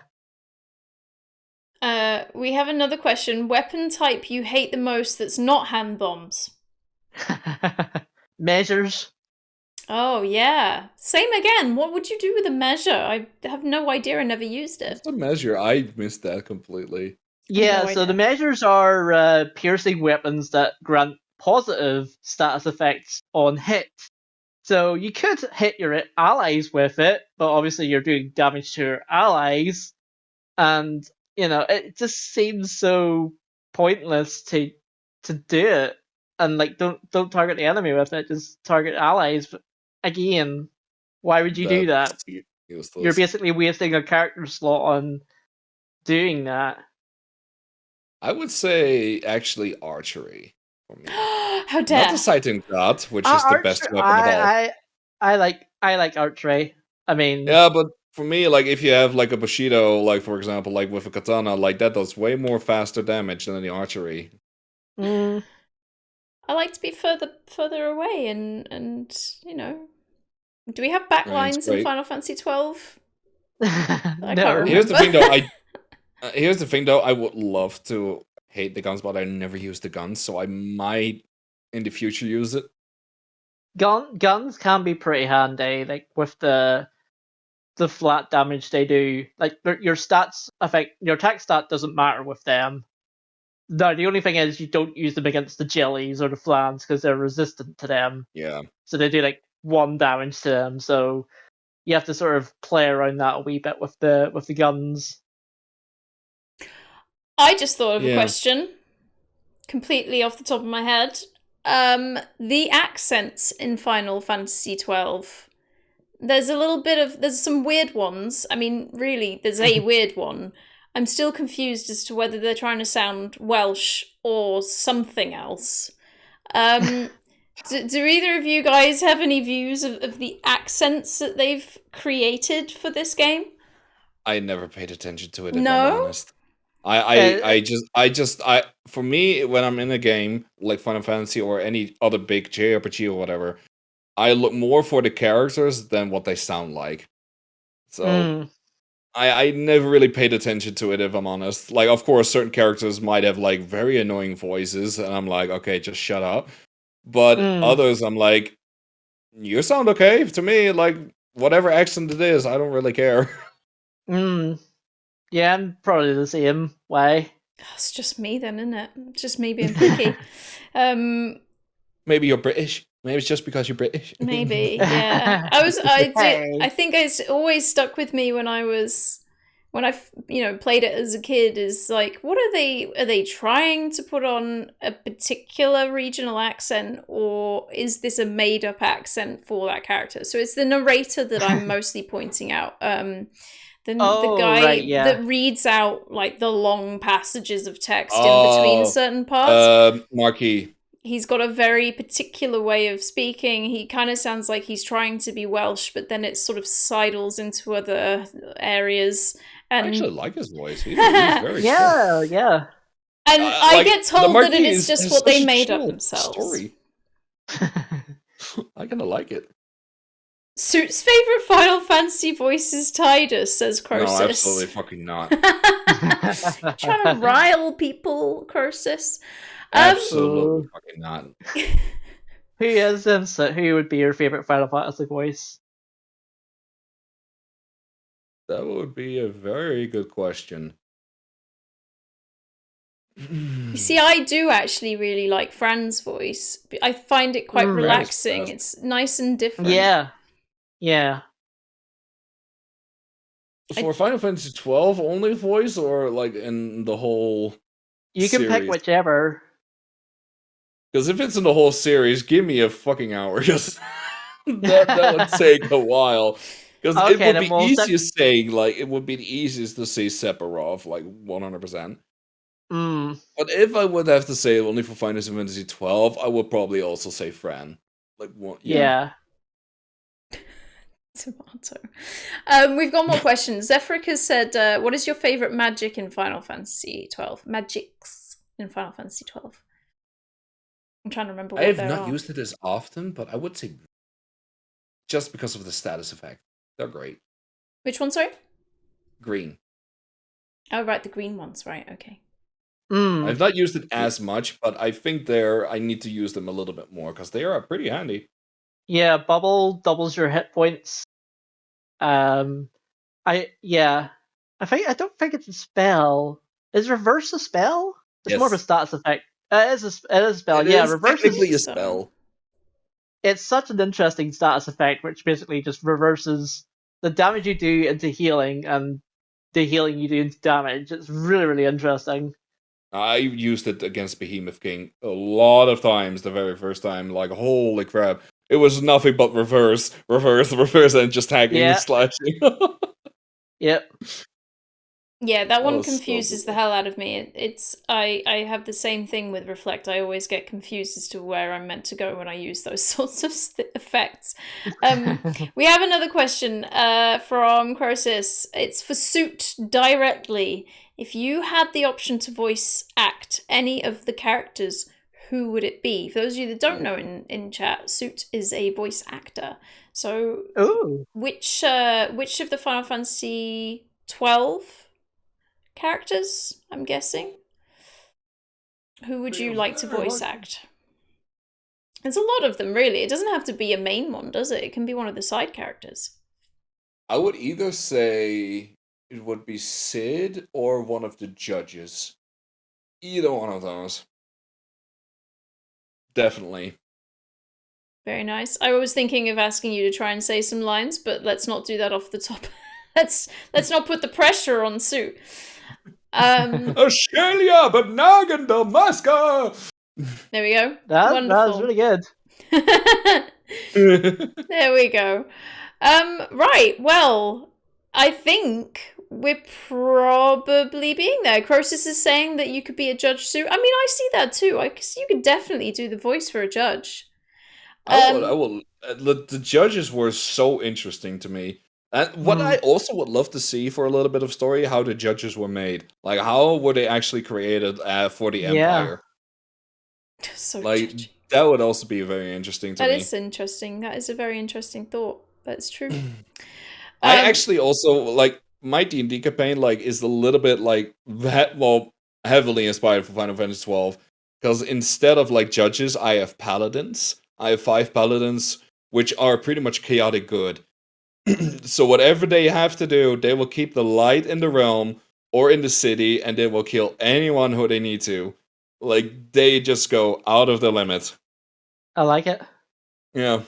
We have another question. Weapon type you hate the most that's not hand bombs? Measures. Oh, yeah. Same again. What would you do with a measure? I have no idea. I never used it. What's a measure? I missed that completely. Yeah, No so idea. the measures are piercing weapons that grant positive status effects on hit. So you could hit your allies with it, but obviously you're doing damage to your allies, and it just seems so pointless to do it. And like, don't target the enemy with it, just target allies. Again, why would you do that? That's useless. You're basically wasting a character slot on doing that. I would say actually archery for me. How dare! Not the sighting god, which is the best weapon of all. I like archery. I mean, Yeah, but for me, like, if you have like a Bushido, like for example, like with a katana, like that does way more faster damage than the archery. mm, I like to be further away, and do we have backlines in Final Fantasy XII? I can't remember. Here's the thing, though. Here's the thing, though. I would love to hate the guns, but I never use the guns, so I might in the future use it. Guns can be pretty handy, like with the flat damage they do. Like your stats affect your attack stat doesn't matter with them. No, the only thing is you don't use them against the jellies or the flans because they're resistant to them. Yeah. So they do like 1 damage to them. So you have to sort of play around that a wee bit with the guns. I just thought of a Yeah. question, completely off the top of my head. The accents in Final Fantasy XII. There's some weird ones. I mean, really, there's a weird one. I'm still confused as to whether they're trying to sound Welsh or something else. Do either of you guys have any views of the accents that they've created for this game? I never paid attention to it, if I'm No? honest. I for me, when I'm in a game like Final Fantasy or any other big JRPG or whatever, I look more for the characters than what they sound like. So I never really paid attention to it, if I'm honest. Like, of course, certain characters might have like very annoying voices, and I'm like, okay, just shut up. But others, I'm like, you sound okay to me. Like, whatever accent it is, I don't really care. Yeah, I'm probably the same way. It's just me then, isn't it? Just me being picky. Maybe you're British. Maybe it's just because you're British. Maybe, yeah. I think it's always stuck with me when I played it as a kid, is like, what are they trying to put on a particular regional accent, or is this a made up accent for that character? So it's the narrator that I'm mostly pointing out. The guy right, yeah. that reads out like the long passages of text in between certain parts. Marquis. He's got a very particular way of speaking. He kind of sounds like he's trying to be Welsh, but then it sort of sidles into other areas. And I actually like his voice. He's very yeah. And I get told that it is just what they made up themselves. Story. I kind of like it. Suit's favorite Final Fantasy voice is Tidus, says Croesus. No, absolutely fucking not. Trying to rile people, Croesus. Absolutely fucking not. Who would be your favorite Final Fantasy voice? That would be a very good question. You see, I do actually really like Fran's voice. I find it quite relaxing. It's nice and different. Yeah. For Final Fantasy XII only voice, or like in the whole You can pick whichever. Because if it's in the whole series, give me a fucking hour. Just that would take a while. Because it would be easiest saying, like, it would be the easiest to say Sephiroth, like 100%. But if I would have to say only for Final Fantasy XII, I would probably also say Fran. Like, yeah. Tomato. We've got more questions. Zephyric has said, what is your favorite magic in Final Fantasy XII? Magics in Final Fantasy XII. I'm trying to remember what I have not used it as often, but I would say just because of the status effect. They're great. Which one, sorry? Green. Oh, right, the green ones, right, okay. I've not used it as much, but I think I need to use them a little bit more, because they are pretty handy. Yeah, bubble doubles your hit points. I don't think it's a spell. Is reverse a spell? It's more of a stats effect. It is a spell. Reverse is technically a spell. It's such an interesting status effect, which basically just reverses the damage you do into healing and the healing you do into damage. It's really, really interesting. I used it against Behemoth King a lot of times the very first time. Like, holy crap. It was nothing but reverse, and just hacking and slashing. Yep. Yeah, that one confuses the hell out of me. I have the same thing with Reflect. I always get confused as to where I'm meant to go when I use those sorts of effects. We have another question from Croesus. It's for Suit directly. If you had the option to voice act any of the characters, who would it be? For those of you that don't know in chat, Suit is a voice actor. So, which of the Final Fantasy 12 characters, I'm guessing, who would you like to voice act? There's a lot of them, really. It doesn't have to be a main one, does it? It can be one of the side characters. I would either say it would be Sid or one of the judges. Either one of those. Definitely. Very nice. I was thinking of asking you to try and say some lines, but let's not do that off the top. Let's not put the pressure on Sue. Australia, but Nagan Damaska! There we go. That was Wonderful. really good. There we go. Right, well, I think we're probably being there. Croesus is saying that you could be a judge soon. I mean, I see that too. I guess you could definitely do the voice for a judge. I will. The judges were so interesting to me. And what I also would love to see for a little bit of story, how the judges were made. Like, how were they actually created for the Empire? So Like, judgy. that would also be very interesting to me. That is interesting. That is a very interesting thought. That's true. I actually also, like, my D&D campaign, like, is a little bit, like, heavily inspired from Final Fantasy XII. Because instead of, like, judges, I have paladins. I have 5 paladins, which are pretty much chaotic good. So whatever they have to do, they will keep the light in the realm or in the city, and they will kill anyone who they need to. Like, they just go out of the limit. I like it. Yeah.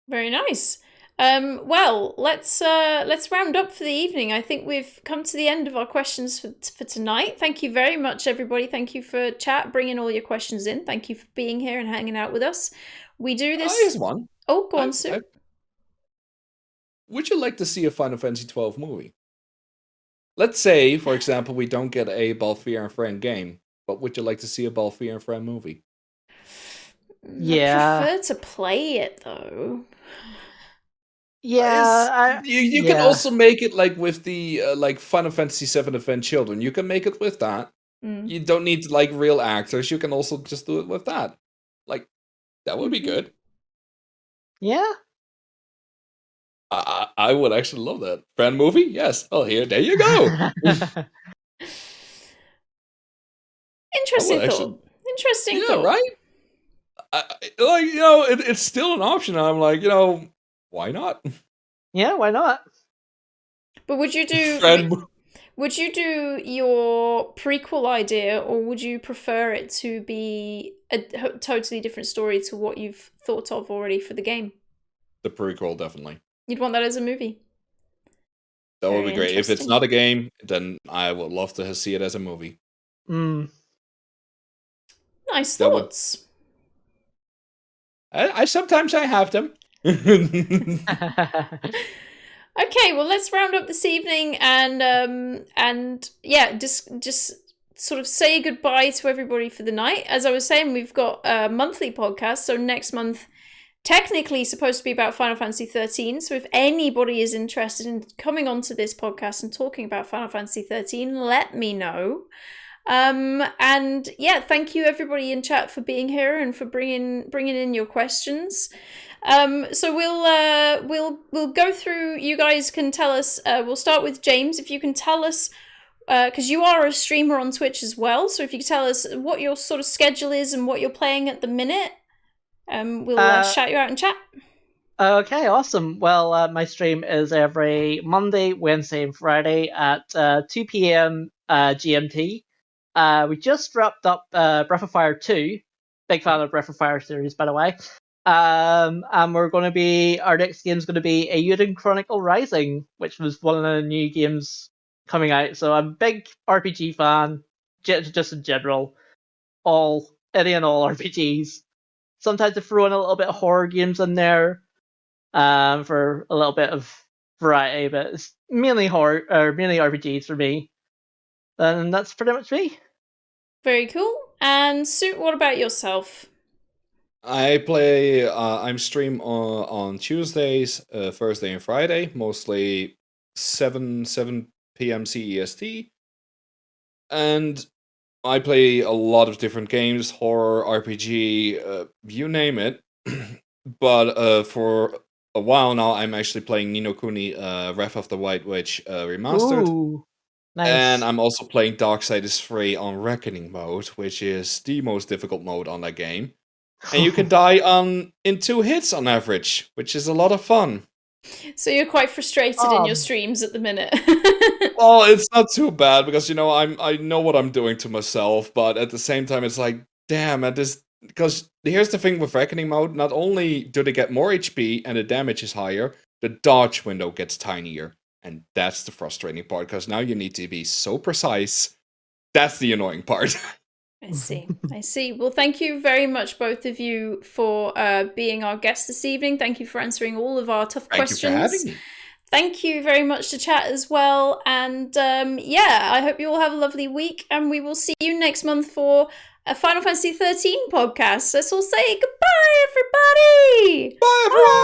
Very nice. Well, let's round up for the evening. I think we've come to the end of our questions for tonight. Thank you very much, everybody. Thank you for chat, bringing all your questions in. Thank you for being here and hanging out with us. We do this. Here's one. Oh, go on, Sue. Would you like to see a Final Fantasy XII movie? Let's say, for example, we don't get a Balthier and Fran game, but would you like to see a Balthier and Fran movie? Yeah. I prefer to play it though. Yeah, you can also make it like with the like Final Fantasy VII Advent Children. You can make it with that. You don't need like real actors. You can also just do it with that. Like, that would be good. Yeah. I would actually love that. Fran movie? Yes. Oh, there you go. Interesting thought. Interesting thought. Yeah, right? Like, it's still an option. I'm like, why not? Yeah, why not? But would you do your prequel idea, or would you prefer it to be a totally different story to what you've thought of already for the game? The prequel, definitely. You'd want that as a movie? That would be great. If it's not a game, then I would love to see it as a movie. Nice thoughts. I sometimes have them. Okay, well, let's round up this evening and yeah, just sort of say goodbye to everybody for the night. As I was saying, we've got a monthly podcast, so next month technically supposed to be about Final Fantasy XIII. So if anybody is interested in coming onto this podcast and talking about Final Fantasy XIII, let me know. And yeah, thank you everybody in chat for being here and for bringing in your questions. So we'll go through. You guys can tell us. We'll start with James. If you can tell us, because you are a streamer on Twitch as well. So if you can tell us what your sort of schedule is and what you're playing at the minute, we'll shout you out in chat. Okay, awesome. Well, my stream is every Monday, Wednesday, and Friday at 2 p.m. GMT. We just wrapped up Breath of Fire 2. Big fan of Breath of Fire series, by the way. And our next game is going to be Eiyuden Chronicle Rising, which was one of the new games coming out. So I'm a big RPG fan, just in general. Any and all RPGs. Sometimes I throw in a little bit of horror games in there for a little bit of variety, but it's mainly mainly RPGs for me. And that's pretty much me. Very cool. And Sue, what about yourself? I play. I'm stream on Tuesdays, Thursday, and Friday, mostly 7 p.m. CEST, and I play a lot of different games, horror, RPG, you name it. But for a while now, I'm actually playing Ni no Kuni, Wrath of the White Witch remastered. Ooh, nice. And I'm also playing Darkseid is Free on Reckoning mode, which is the most difficult mode on that game. And you can die in 2 hits on average, which is a lot of fun. So you're quite frustrated in your streams at the minute. Well, it's not too bad because I know what I'm doing to myself, but at the same time it's like, damn, because here's the thing with Reckoning mode, not only do they get more HP and the damage is higher, the dodge window gets tinier. And that's the frustrating part, because now you need to be so precise. That's the annoying part. I see. Well, thank you very much, both of you, for being our guests this evening. Thank you for answering all of our tough questions. Thank you for having me. Thank you very much to chat as well. And I hope you all have a lovely week. And we will see you next month for a Final Fantasy XIII podcast. Let's all say goodbye, everybody. Bye, everyone.